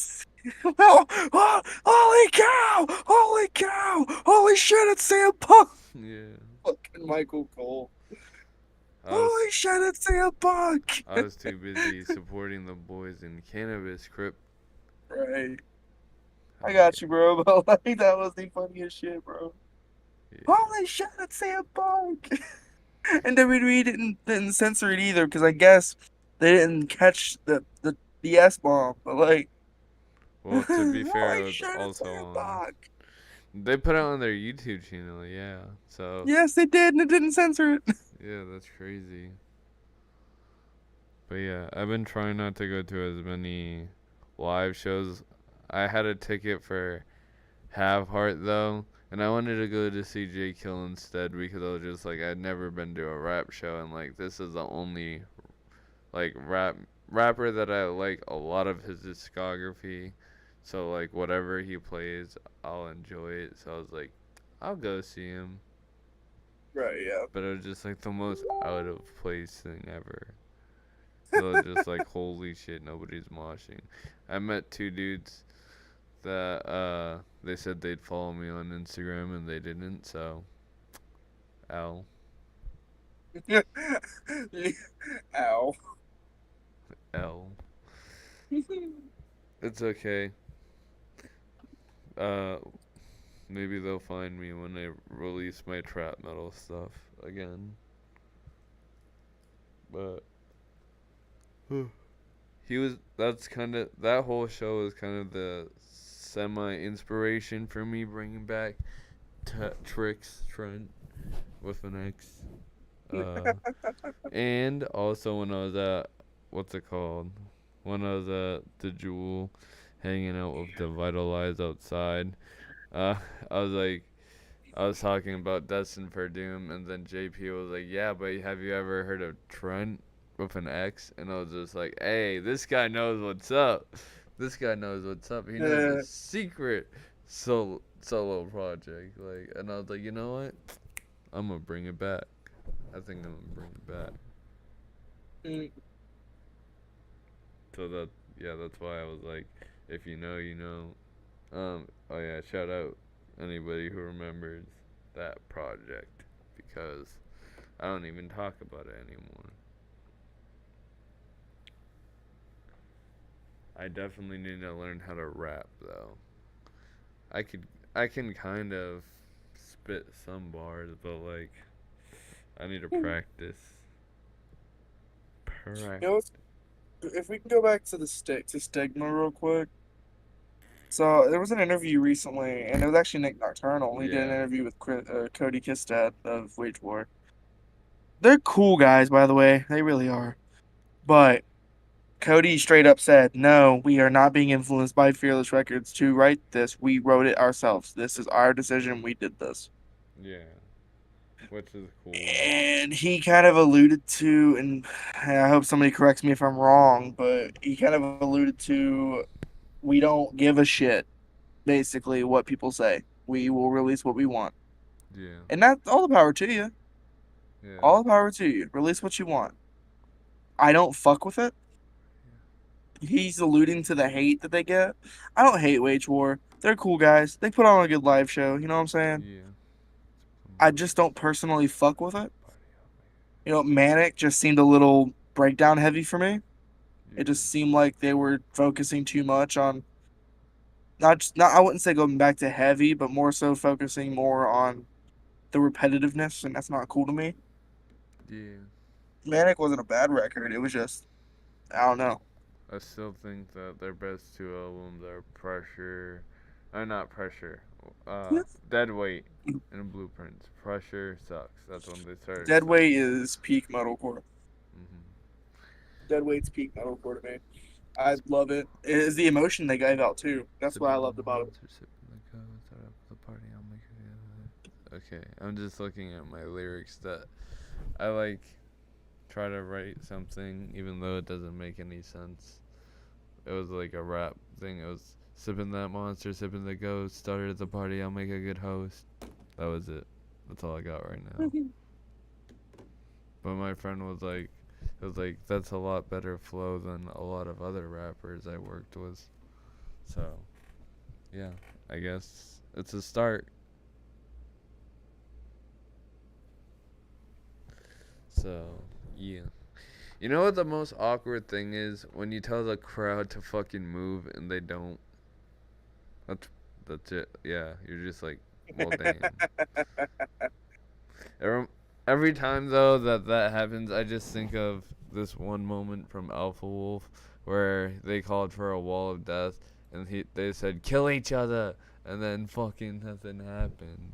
oh, oh, holy cow! Holy cow! Holy shit! It's Sam Punk. Yeah. Fucking Michael Cole. I was Holy shit! It's Sam Punk. I was too busy supporting the boys in cannabis crip. Right. I Hell got yeah. you, bro. But like that was the funniest shit, bro. Yeah. Holy shit! It's Sam Punk. And WWE didn't censor it either because I guess they didn't catch the S bomb. But like, Well, to be fair, holy it was shit! It's also Sam on. Punk. They put it on their YouTube channel. Yeah. So Yes, they did, and it didn't censor it. yeah, that's crazy. But yeah, I've been trying not to go to as many live shows. I had a ticket for Have Heart though, and I wanted to go to see J Kill instead because I was just like I'd never been to a rap show and like this is the only like rapper that I like a lot of his discography. So like whatever he plays, I'll enjoy it. So I was like, I'll go see him. Right, yeah. But it was just like the most out of place thing ever. Cause I was just like, holy shit, nobody's moshing. I met two dudes that they said they'd follow me on Instagram and they didn't. So L Ow. L. It's okay. Uh, Maybe they'll find me when I release my trap metal stuff again. But he was that's kind of that whole show was kind of the semi inspiration for me bringing back Tricks Trent with an X. And also when I was at what's it called? When I was at the Jewel hanging out with the Vitalize outside. Uh I was like I was talking about Destin for Doom, and then JP was like, "Yeah, but have you ever heard of Trent with an X?" And I was just like, "Hey, this guy knows what's up. This guy knows what's up. He knows a Uh, secret solo project." Like, and I was like, "You know what? I'm gonna bring it back. I think I'm gonna bring it back." mm, So that yeah, that's why I was like, "If you know, you know." Oh yeah, shout out anybody who remembers that project because I don't even talk about it anymore. I definitely need to learn how to rap though. I could I can kind of spit some bars, but like I need to practice. You know, Practice. if we can go back to the stigma real quick. So there was an interview recently, and it was actually Nick Nocturnal. He did an Yeah. interview with Cody Kistad of Wage War. They're cool guys, by the way. They really are. But Cody straight up said, "No, we are not being influenced by Fearless Records to write this. We wrote it ourselves. This is our decision. We did this." Yeah. Which is cool. And he kind of alluded to, and I hope somebody corrects me if I'm wrong, but he kind of alluded to, we don't give a shit, basically, what people say. We will release what we want. Yeah. And that's all the power to you. Yeah. All the power to you. Release what you want. I don't fuck with it. He's alluding to the hate that they get. I don't hate Wage War. They're cool guys. They put on a good live show. You know what I'm saying? Yeah. I just don't personally fuck with it. You know, Manic just seemed a little breakdown heavy for me. It Yeah. just seemed like they were focusing too much on not I wouldn't say going back to heavy, but more so focusing more on the repetitiveness, and that's not cool to me. Yeah. Manic wasn't a bad record. It was just I don't know. I still think that their best two albums are Pressure, not Pressure, Dead Weight and Blueprints. Pressure sucks. That's when they started Deadweight sucking. is peak metalcore. Hmm. Deadweight's peak metalcore to me. I love it. It is the emotion they gave out too. That's what I Sipping loved the about it. monster, sipping the coke, start up the party, I'll make it. Okay, I'm just looking at my lyrics that I like try to write something even though it doesn't make any sense. It was like a rap thing. It was sipping that monster, sipping the ghost, started the party, I'll make a good host. That was it. That's all I got right now. But my friend was like, it was like, that's a lot better flow than a lot of other rappers I worked with. So, yeah, I guess it's a start. So, yeah. You know what the most awkward thing is? When you tell the crowd to fucking move and they don't. That's that's it. Yeah, you're just like, well, damn. Every, every time though that happens, I just think of this one moment from Alpha Wolf where they called for a wall of death and they said kill each other and then fucking nothing happened.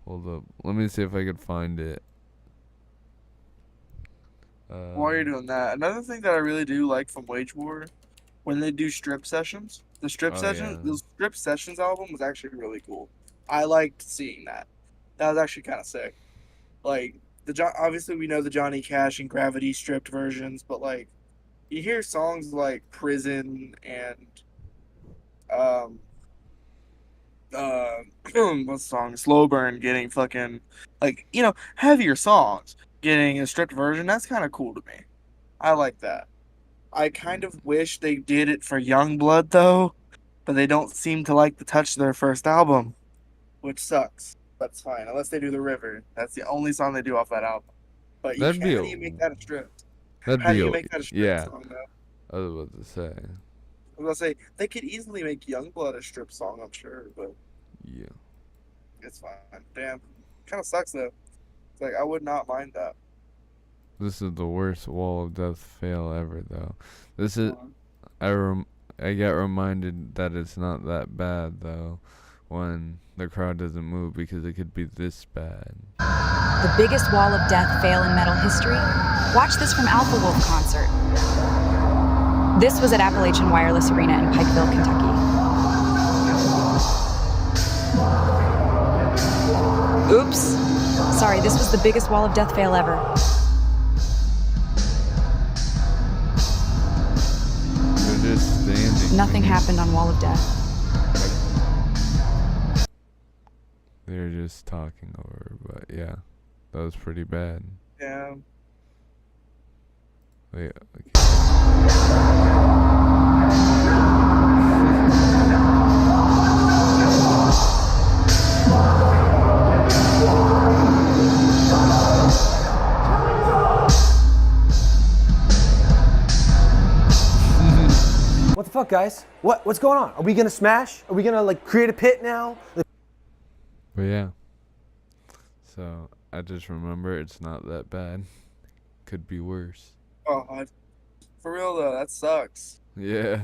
Hold up, let me see if I could find it. While you're Um, doing that, another thing that I really do like from Wage War, when they do strip sessions, oh yeah, the strip sessions album was actually really cool. I liked seeing that. That was actually kind of sick. Like obviously we know the Johnny Cash and Gravity stripped versions, but like you hear songs like Prison and um uh what song Slow Burn getting fucking like heavier songs getting a stripped version. That's kind of cool to me. I like that. I kind of wish they did it for Youngblood though, but they don't seem to like the touch of their first album, which sucks. That's fine, unless they do The River. That's the only song they do off that album. But you that'd can't. be How a do you make that a strip? that'd How do be you a make that a strip yeah. song though? I was about to say I was gonna say they could easily make Youngblood a strip song, I'm sure, but yeah. it's fine. Damn, kind of sucks though. It's like I would not mind that. This is the worst wall of death fail ever though. This is Uh, I get reminded that it's not that bad though when the crowd doesn't move because it could be this bad. The biggest wall of death fail in metal history? Watch this from Alpha Wolf concert. This was at Appalachian Wireless Arena in Pikeville, Kentucky. Oops. Sorry, this was the biggest wall of death fail ever. They're just standing. Nothing happened on Wall of Death. They're just talking over, but yeah, that was pretty bad. yeah. Wait, okay. up, guys? What's going on? Are we gonna smash? Are we gonna like create a pit now? But yeah. So I just remember it's not that bad. Could be worse. Oh, for real though, that sucks. Yeah.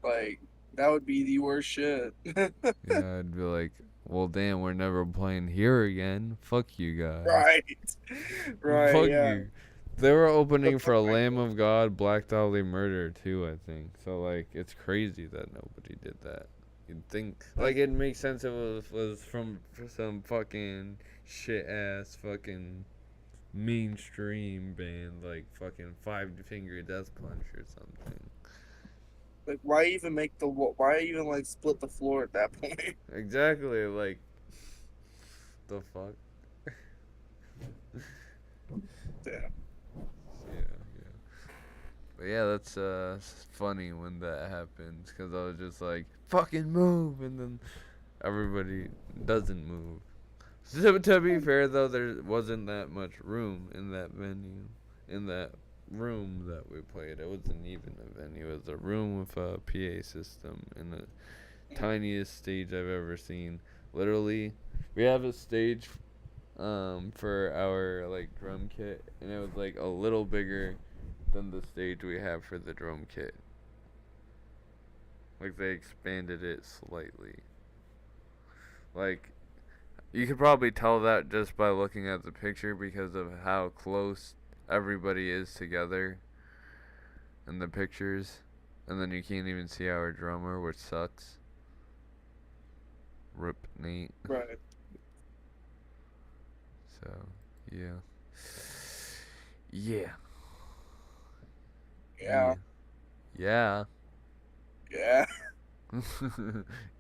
Like, that would be the worst shit. Yeah, I'd be like, well, damn, we're never playing here again. Fuck you guys. Right. Right, Fuck yeah. you. They were opening The for a fuck, Lamb of God, Black Dahlia Murder too, I think. So like, it's crazy that nobody did that. You'd think like it makes sense if it was from some fucking shit ass fucking mainstream band like fucking Five Finger Death Punch or something. Like, why even why even, like, split the floor at that point? Exactly, like the fuck. Damn. Yeah. But yeah, that's funny when that happens because I was just like, fucking move, and then everybody doesn't move. So, to be fair though, there wasn't that much room in that venue, in that room that we played. It wasn't even a venue. It was a room with a PA system and the tiniest stage I've ever seen. Literally, we have a stage for our like drum kit, and it was like a little bigger than the stage we have for the drum kit. Like they expanded it slightly. Like you could probably tell that just by looking at the picture because of how close everybody is together in the pictures. And then you can't even see our drummer, which sucks. Rip Nate. Right. So, yeah. Yeah. Yeah. Yeah. Yeah.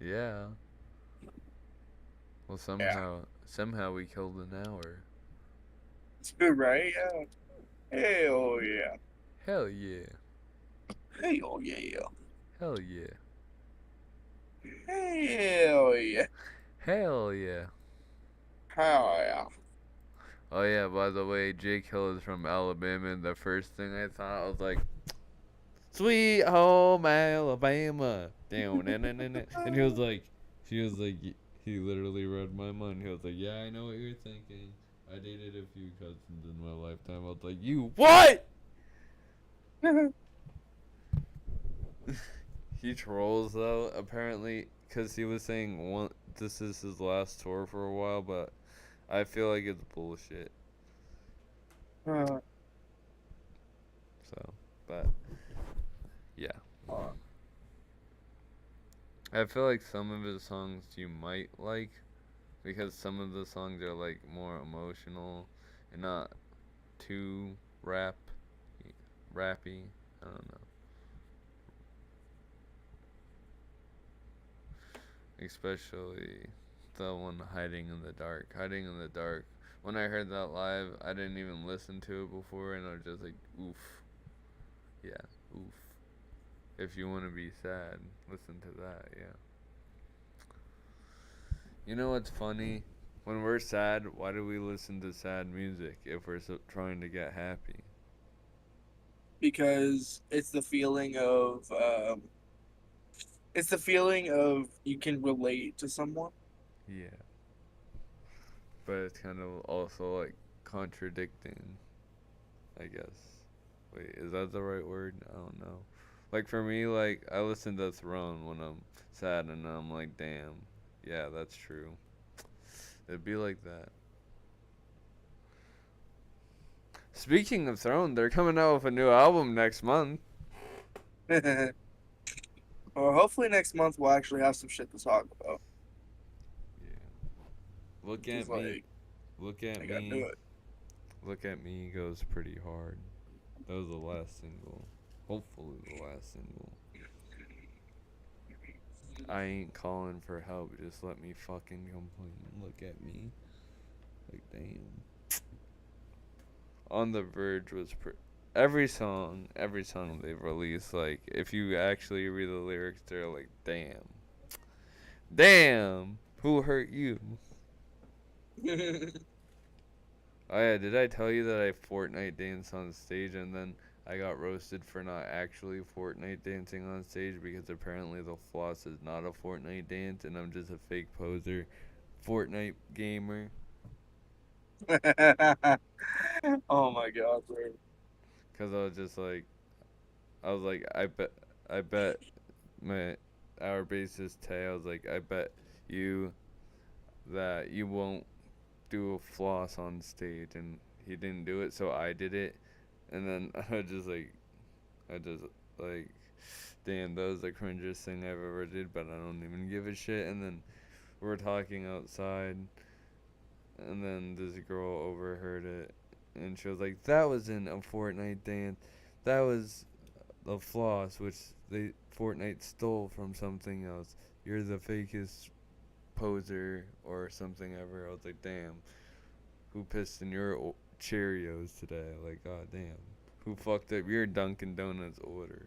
Yeah. Well, somehow we killed an hour. Right? Yeah. Hell yeah. Hell yeah. Hell yeah. Hell yeah. Hell yeah. Hell yeah. Hell yeah. Oh yeah, by the way, Jake Hill is from Alabama, and the first thing I thought, I was like, Sweet home Alabama. Down, and he was like, he literally read my mind. He was like, yeah, I know what you're thinking. I dated a few cousins in my lifetime. I was like, you what? He trolls though, apparently, because he was saying this is his last tour for a while, but I feel like it's bullshit. So, but yeah. I feel like some of his songs you might like because some of the songs are like more emotional and not too rappy. I don't know. Especially the one Hiding in the Dark. Hiding in the Dark. When I heard that live, I didn't even listen to it before, and I was just like, oof. Yeah, oof. If you want to be sad, listen to that, yeah. You know what's funny? When we're sad, why do we listen to sad music if we're trying to get happy? Because it's the feeling of you can relate to someone. Yeah. But it's kind of also like contradicting, I guess. Wait, is that the right word? I don't know. Like for me, like I listen to Throne when I'm sad and I'm like, damn, yeah, that's true. It'd be like that. Speaking of Throne, they're coming out with a new album next month. Well, hopefully next month we'll actually have some shit to talk about. Yeah. Look at me. Like, Look at I gotta do me. it. Look at me goes pretty hard. That was the last single. Hopefully the last single. I ain't calling for help. Just let me fucking complain. Look at me. Like, damn. On the Verge was every song they've released, like, if you actually read the lyrics, they're like, damn, who hurt you? Oh yeah, did I tell you that I Fortnite danced on stage and then I got roasted for not actually Fortnite dancing on stage because apparently the floss is not a Fortnite dance and I'm just a fake poser Fortnite gamer. Oh my god, bro. Cause I was like, I bet my our bassist Tay. I was like, I bet you that you won't do a floss on stage, and he didn't do it, so I did it, and then I just like, damn, that was the cringiest thing I've ever did, but I don't even give a shit. And then we're talking outside, and then this girl overheard it, and she was like, "That wasn't a Fortnite dance. That was a floss, which they Fortnite stole from something else. You're the fakest poser or something ever." I was like, "Damn, who pissed in your Cheerios today? Like, god damn, who fucked up your Dunkin' Donuts order?"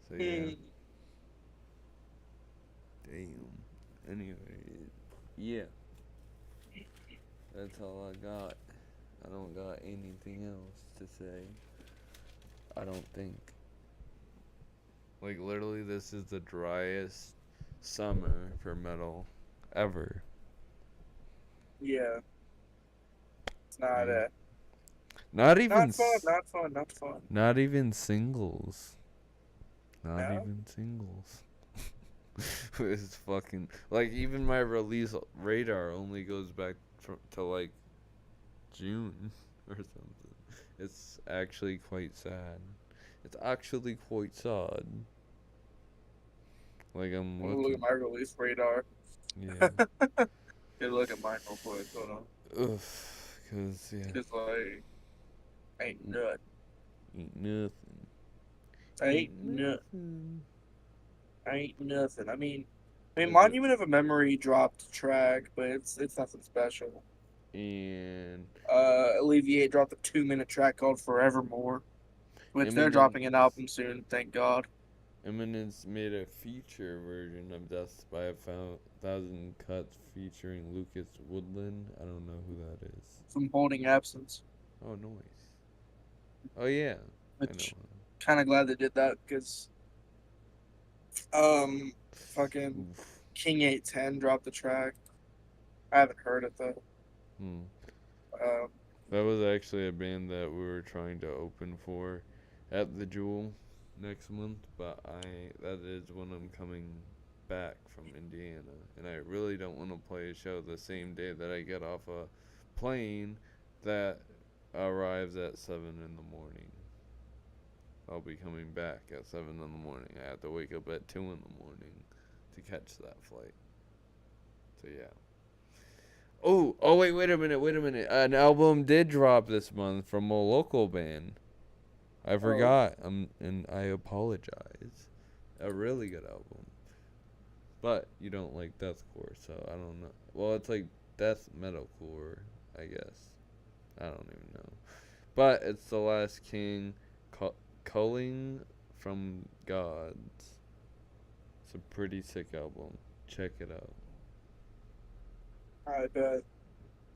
So yeah, Hmm. damn. Anyway, yeah, that's all I got. I don't got anything else to say. I don't think. Like, literally, this is the driest summer for metal ever. Yeah, it's not Yeah. Not even, not fun, not fun, not fun. not even singles. Not No. even singles. It's fucking like even my release radar only goes back to like June or something. It's actually quite sad. It's actually quite sad. Like I'm I'm gonna look at looking, my release radar. yeah. Get a look at mine real quick. Hold on. Ugh, cause yeah, Cause like ain't mm, nothing. ain't nothing, ain't Ain't nothing. nothing. Ain't nothing. I mean, Is it? Monument of a Memory dropped a track, but it's nothing special. And Alleviate dropped a 2 minute track called Forevermore, which they're dropping an Eminence. album soon, thank God. Eminence made a feature version of Death by a Thousand Cuts featuring Lucas Woodland. I don't know who that is. From Holding Absence, Oh, nice. Oh, yeah. I know which kind of glad they did that because um, him. fucking Oof. King 810 dropped the track. I haven't heard it though. Hmm. Um, That was actually a band that we were trying to open for at the Jewel next month, but that is when I'm coming back from Indiana, and I really don't want to play a show the same day that I get off a plane that arrives at 7 in the morning. I'll be coming back at 7 in the morning. I have to wake up at 2 in the morning to catch that flight. So yeah. Oh, wait a minute. An album did drop this month from a local band. I oh, forgot. And I apologize. A really good album. But you don't like deathcore, so I don't know. Well, it's like death metalcore, I guess. I don't even know. But it's The Last King, Culling from Gods. It's a pretty sick album. Check it out. I bet.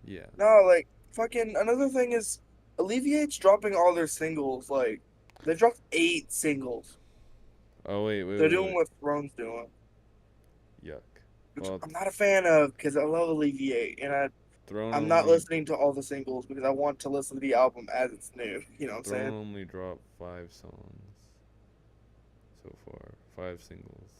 Yeah. No, like fucking another thing is Alleviate's dropping all their singles. Like they dropped 8 singles. Oh They're doing wait. what Throne's doing, Yuck. which Well, I'm not a fan of because I love Alleviate and Throne I'm not only listening to all the singles because I want to listen to the album as it's new. You know what I'm Throne saying? only dropped 5 songs so far. 5 singles.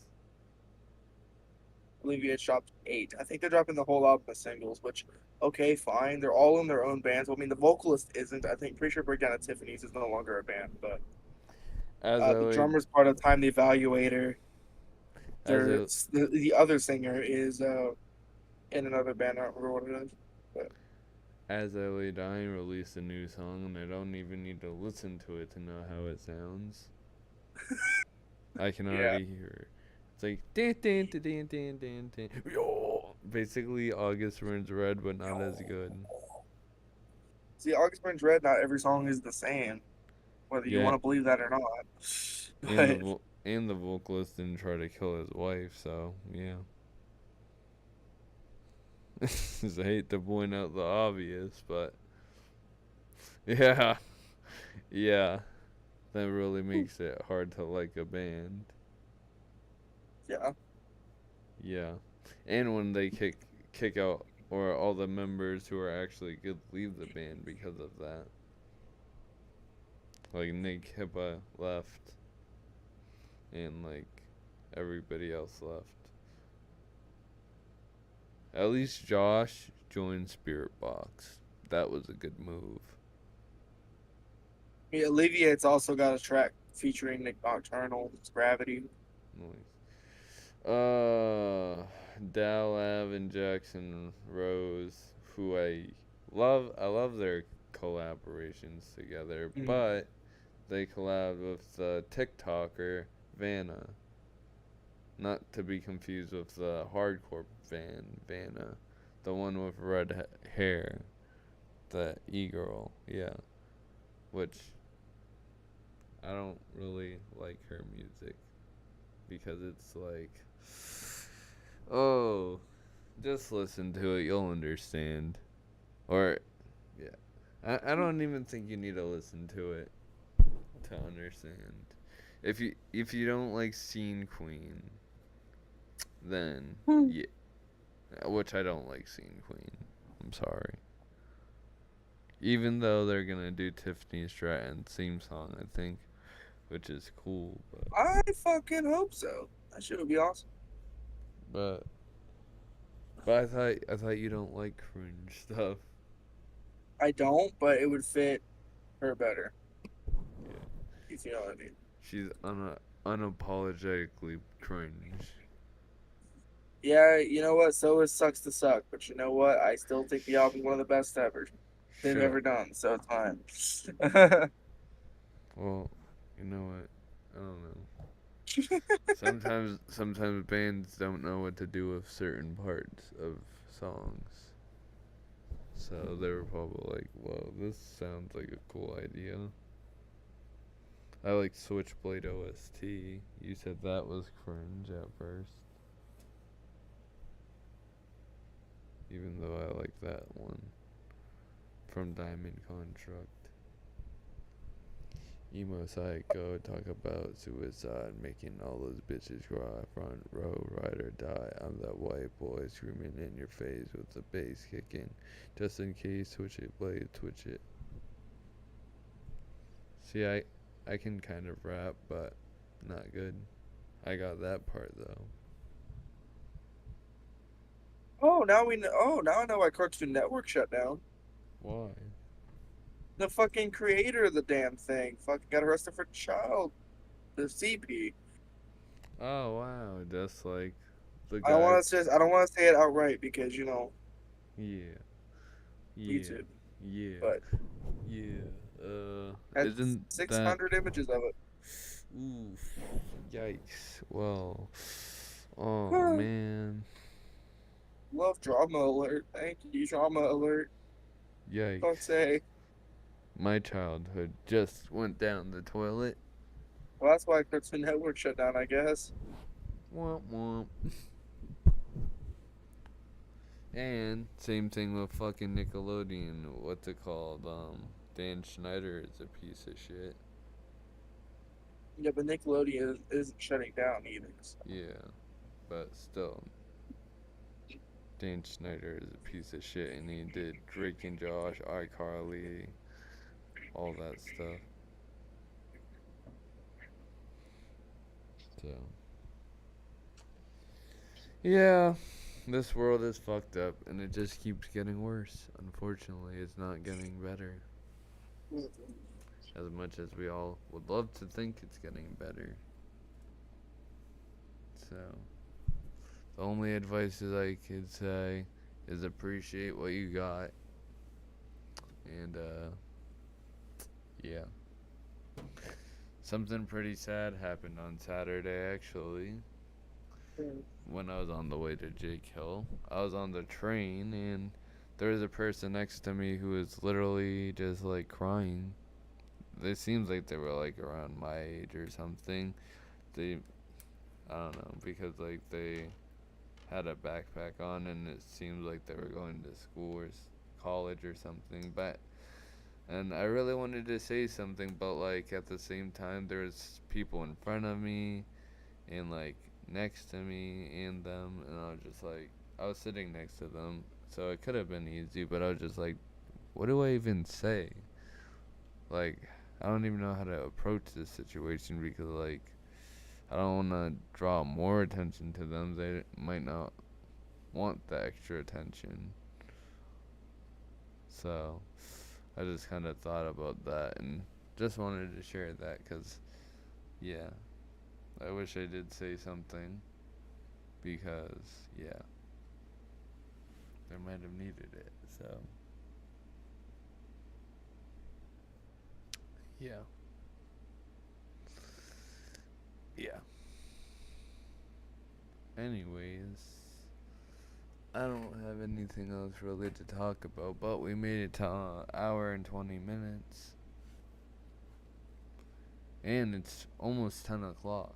Alleviate's dropped 8. I think they're dropping the whole album as singles, which okay, fine. They're all in their own bands. Well, I mean, the vocalist isn't. I think pretty sure Breakdown at Tiffany's is no longer a band, but As I the laid drummer's part of Time the Evaluator. as There, I the other singer is in another band. I don't remember what it is. But as I lay dying released a new song and I don't even need to listen to it to know how it sounds. I can yeah, already hear it. It's like dan dan dan dan dan dan dan. Yo! Basically August Burns Red but not as good. see, August Burns Red. Not every song is the same, whether you Yeah, want to believe that or not. and But the vocalist didn't try to kill his wife, so yeah. I hate to point out the obvious, but Yeah. Yeah. That really makes it hard to like a band. Yeah. Yeah. And when they kick out or all the members who are actually good leave the band because of that. Like Nick Hippa left and like everybody else left. At least Josh joined Spirit Box. That was a good move. Yeah, Alleviate's also got a track featuring Nick Nocturnal. It's Gravity. Nice. Dal Av and Jackson Rose, who I love. I love their collaborations together, Mm. but they collabed with the TikToker Vanna. Not to be confused with the hardcore Vanna, the one with red hair, the e-girl, yeah. Which I don't really like her music because it's like, oh, just listen to it, you'll understand. Or, yeah, I don't even think you need to listen to it to understand. If you don't like Scene Queen, then yeah, which I don't like Scene Queen. I'm sorry. Even though they're gonna do Tiffany Stratton's theme song, I think, which is cool, I fucking hope so. That shit would be awesome. but but I thought you don't like cringe stuff. I don't, but it would fit her better. Yeah, If you know what I mean. she's unapologetically cringe. Yeah, you know what? So is Sucks to Suck, but you know what? I still think the album's one of the best ever they've Shut. ever done, so it's fine. Well, you know what? I don't know. Sometimes bands don't know what to do with certain parts of songs. So they were probably like, "Whoa, this sounds like a cool idea." I like Switchblade OST. You said that was cringe at first, even though I like that one from Diamond Contract. Emo Psycho talk about suicide, making all those bitches cry. Front row, ride or die. I'm that white boy screaming in your face with the bass kicking. Just in case, switch it, blade, twitch it. See, I can kind of rap, but not good. I got that part though. Oh, now we know. Oh, now I know why Cartoon Network shut down. Why? The fucking creator of the damn thing fucking got arrested for child, the CP. Oh wow, just like the I don't guy. want to say I don't want to say it outright because Yeah, yeah, YouTube, yeah, but yeah. had Isn't that? 600 images of Oof. Yikes. Well. Oh it. man. Love drama alert. Thank you, drama alert. Don't Yikes. say. My childhood just went down the toilet. Well, that's why Cartoon Network shut down, I guess. Womp womp. And same thing with fucking Nickelodeon. What's it called? Dan Schneider is a piece of shit. Yeah, but Nickelodeon isn't shutting down either. So. Yeah, but still, Dan Schneider is a piece of shit, and he did Drake and Josh, iCarly, all that stuff. So, yeah, this world is fucked up, and it just keeps getting worse. Unfortunately, it's not getting better. As much as we all would love to think it's getting better. So, the only advice that I could say is appreciate what you got. And, yeah. Something pretty sad happened on Saturday, actually. When I was on the way to Jake Hill, I was on the train, and there was a person next to me who was literally just like crying. It seems like they were like around my age or something. They, I don't know, because like they had a backpack on, and it seems like they were going to school or college or something. But And I really wanted to say something, but like at the same time, there's people in front of me and like next to me and them, and I was just like, I was sitting next to them, so it could have been easy, but I was just like, what do I even say? Like, I don't even know how to approach this situation because like I don't want to draw more attention to them. They might not want the extra attention. So I just kind of thought about that and just wanted to share that because, yeah, I wish I did say something because, yeah, they might have needed it. So, yeah. Yeah. Anyways, I don't have anything else really to talk about, but we made it to an hour and 20 minutes. And it's almost 10 o'clock.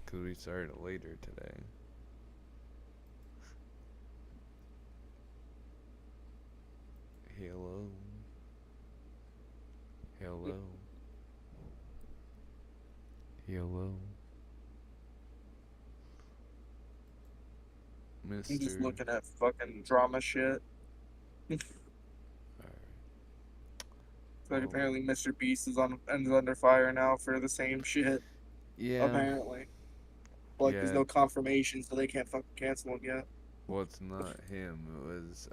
Because we started later today. Hello. Hello. Hello. I'm just Mr. looking at fucking drama shit. Alright. So like Well, apparently Mr. Beast is under fire now for the same shit. yeah. Apparently, but, like there's Yeah. no confirmation, so they can't fucking cancel him yet. Well, it's not him. It was,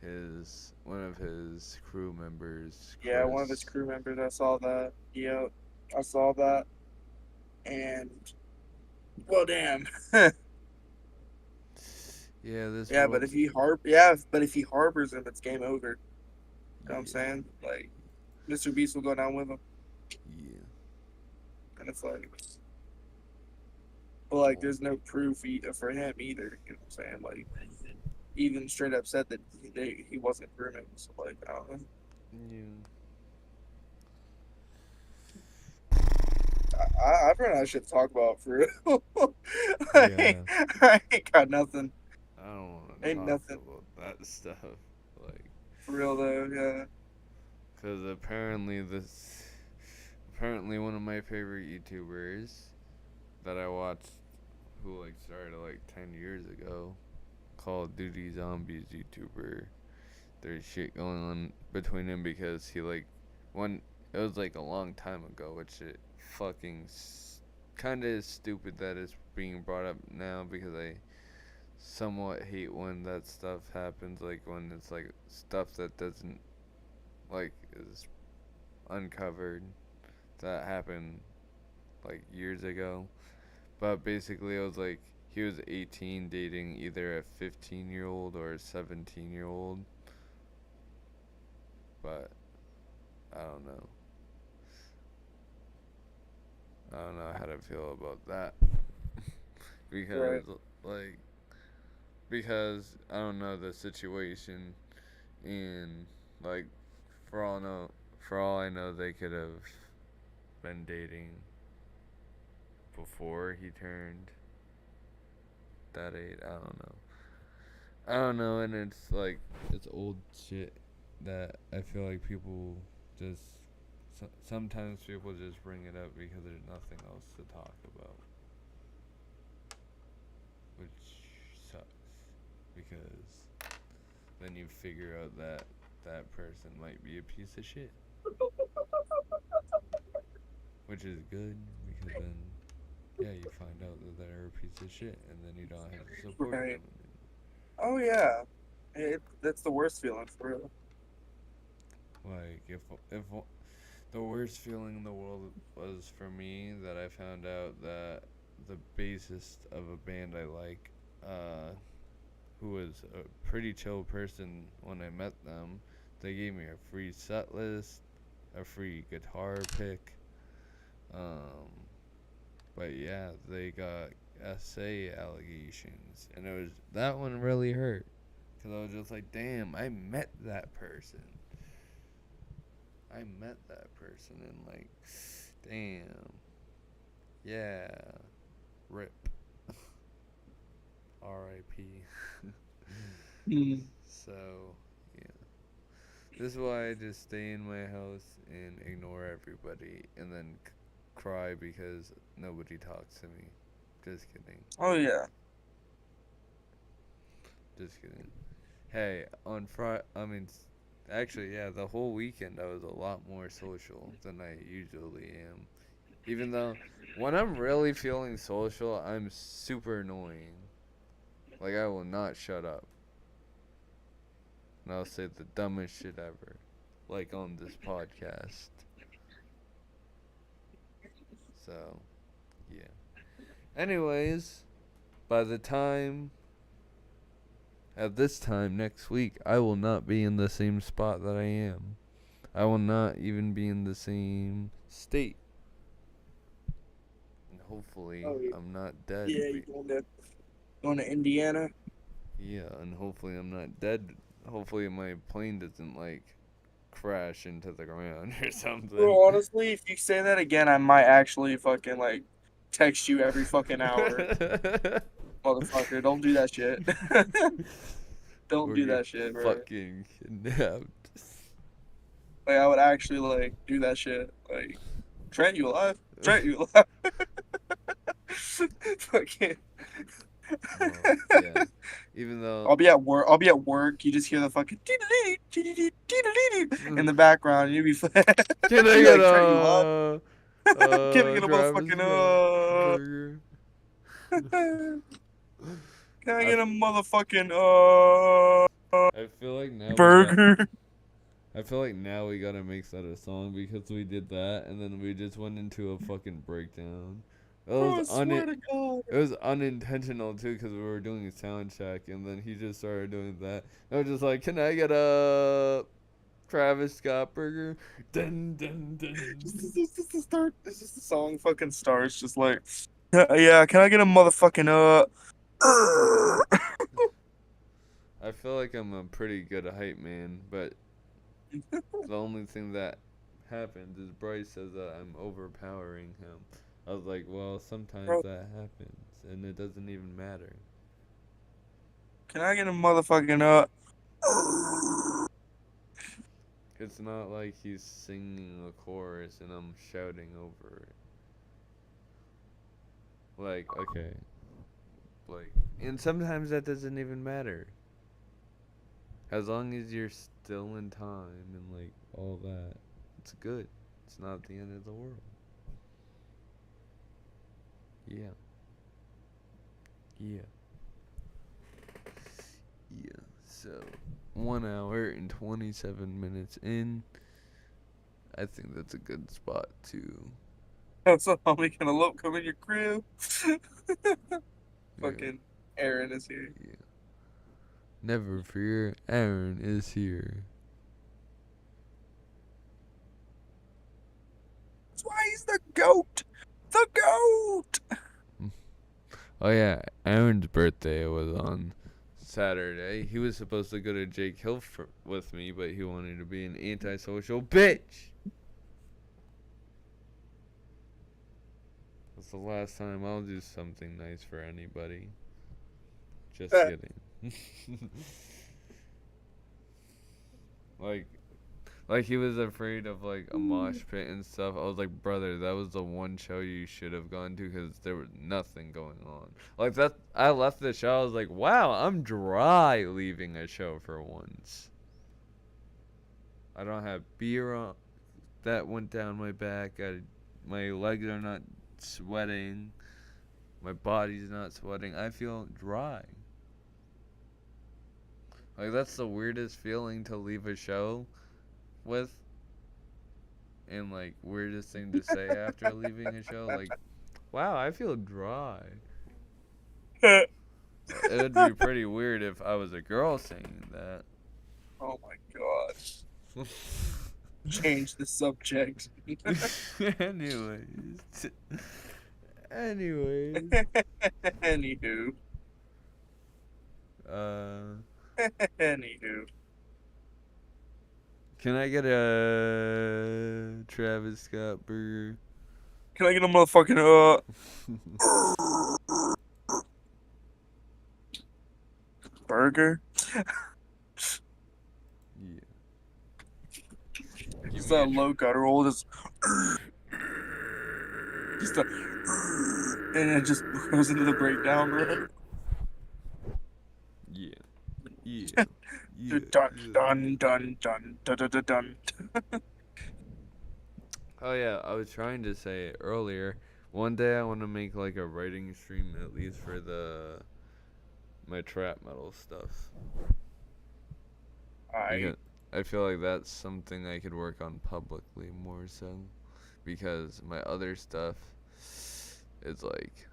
his, one of his crew members, Yeah, one of his Chris. crew members. I saw that. Yeah, I saw that. And well, damn. Yeah, this Yeah, but world's. if he harbors him, it's game over. You know what I'm Yeah. saying? Like, Mr. Beast will go down with him, Yeah. and it's like, but like, Well, there's no proof for him either. You know what I'm saying? Like, even straight up said that he wasn't grooming. So like, I don't know. yeah. I've run out of shit to talk about for real. Yeah. I ain't got nothing. I don't want to Ain't talk nothing about that stuff. Like, for real though. Yeah. because apparently one of my favorite YouTubers that I watched, who like started like 10 years ago, Call of Duty Zombies YouTuber. There's shit going on between him because he like, one, it was like a long time ago, which it fucking kind of is stupid that it's being brought up now because I somewhat hate when that stuff happens, like when it's like stuff that doesn't, like, is uncovered that happened like years ago. But basically, it was like he was 18 dating either a 15-year-old or a 17-year-old. But I don't know. I don't know how to feel about that Right. because like because I don't know the situation and like for all know for all I know they could have been dating before he turned that age. I don't know. I don't know, and it's like it's old shit that I feel like people just sometimes people just bring it up because there's nothing else to talk about, which sucks because then you figure out that that person might be a piece of shit, which is good because then yeah you find out that they're a piece of shit and then you don't have to support Right. them. Oh yeah. That's the worst feeling for real. Like if the worst feeling in the world was for me that I found out that the bassist of a band I like, who was a pretty chill person when I met them, they gave me a free set list, a free guitar pick. Um, but yeah, they got SA allegations, and it was that one really hurt because I was just like, damn, I met that person. I met that person and like, damn, yeah, rip, R.I.P. Mm. So yeah, This is why I just stay in my house and ignore everybody and then cry because nobody talks to me. Just kidding. Oh yeah. Just kidding. Hey, on Friday, actually, yeah, the whole weekend I was a lot more social than I usually am. Even though, when I'm really feeling social, I'm super annoying. Like, I will not shut up. And I'll say the dumbest shit ever. Like on this podcast. So, yeah. Anyways, by the time, at this time next week, I will not be in the same spot that I am. I will not even be in the same state. And hopefully, Oh yeah. I'm not dead. Yeah, you going to Indiana? Yeah, and hopefully, I'm not dead. Hopefully, my plane doesn't, like, crash into the ground or something. Bro, honestly, if you say that again, I might actually fucking like text you every fucking hour. Motherfucker, don't do that shit. Don't Or do get that shit, bro. fucking kidnapped. Like I would actually like do that shit. Like, Trent, you alive? Trent, you alive? Fucking. Well, yeah. Even though. I'll be at work. I'll be at work. You just hear the fucking in the background. And you be Can I you be get like, Trent, you alive? Can I get a Travis motherfucking Scott burger? Can I I, get a motherfucking I feel like now we got. burger? I feel like now we gotta make that a song because we did that and then we just went into a fucking breakdown. It Bro, I was swear to God. it was unintentional too because we were doing a sound check and then he just started doing that. I was just like, "Can I get a Travis Scott burger?" Dun dun dun. Just to start. It's just the song fucking starts. Just like, yeah. Can I get a motherfucking I feel like I'm a pretty good hype man, but the only thing that happens is Bryce says that I'm overpowering him. I was like, well, sometimes Bro, that happens, and it doesn't even matter. can I get a motherfucking It's not like he's singing a chorus and I'm shouting over it. Like, okay. Like, and sometimes that doesn't even matter. As long as you're still in time and, like, all that, it's good. It's not the end of the world. Yeah. Yeah. Yeah. So, 1 hour and 27 minutes in. I think that's a good spot to. So homie, can a lope come in your crib? Yeah, Fucking Aaron is here. yeah. Never fear, Aaron is here. That's why he's the GOAT. The GOAT. Oh yeah, Aaron's birthday was on Saturday. He was supposed to go to Jake Hill with me, but he wanted to be an antisocial bitch. That's the last time I'll do something nice for anybody. Just kidding. like he was afraid of like a mosh pit and stuff. I was like, brother, that was the one show you should have gone to because there was nothing going on. Like that, I left the show. I was like, wow, I'm dry leaving a show for once. I don't have beer on that went down my back. My legs are not sweating. My body's not sweating. I feel dry. Like that's the weirdest feeling to leave a show with, and like weirdest thing to say after leaving a show. Like, wow, I feel dry. It would be pretty weird if I was a girl saying that. Oh my God. Change the subject. Anyways. Anyways. Anywho. Anywho. Can I get a Travis Scott burger? Can I get a motherfucking burger? Yeah. just a low guttural, just a, and it just goes into the breakdown, bro. Yeah. Yeah. Yeah. Dun Yeah. dun dun dun dun dun dun dun. Oh yeah, I was trying to say earlier. One day I want to make like a writing stream at least for my trap metal stuff. I Because I feel like that's something I could work on publicly more so. Because my other stuff is like,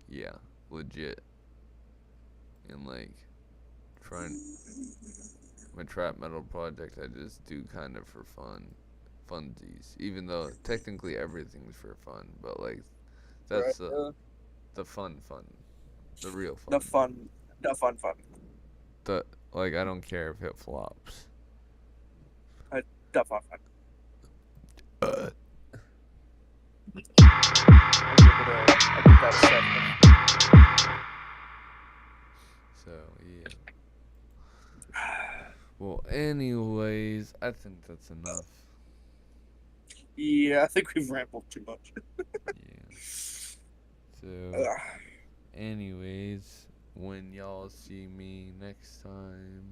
yeah, legit. And like, trying my trap metal project, I just do kind of for funsies. Even though technically everything's for fun, but like, right. that's the fun, the real The fun. fun, the fun. The like, I don't care if it flops. The fun. I give that a 7. So yeah. Well, anyways, I think that's enough. Yeah, I think we've rambled too much. Yeah. So, Ugh. anyways, when y'all see me next time,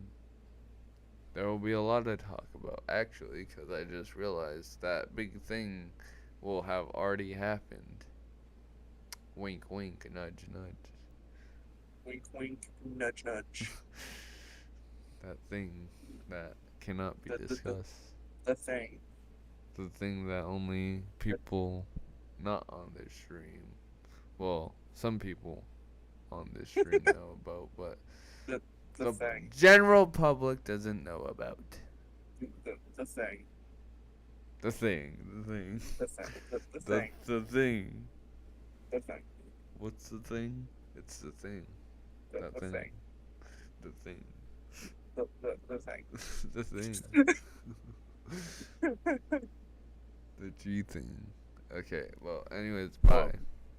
there will be a lot to talk about, actually, because I just realized that big thing will have already happened. Wink, wink, nudge, nudge. Wink, wink, nudge, nudge. That thing that cannot be The discussed. the thing. The thing that only people not on this stream, well, some people on this stream know about, but The thing. general public doesn't know about. The thing. The thing. The thing. The The thing. thing. The thing. What's the thing? It's the thing. That The thing. thing. The thing. The thing. The thing. The G thing. Okay, well, anyways, bye.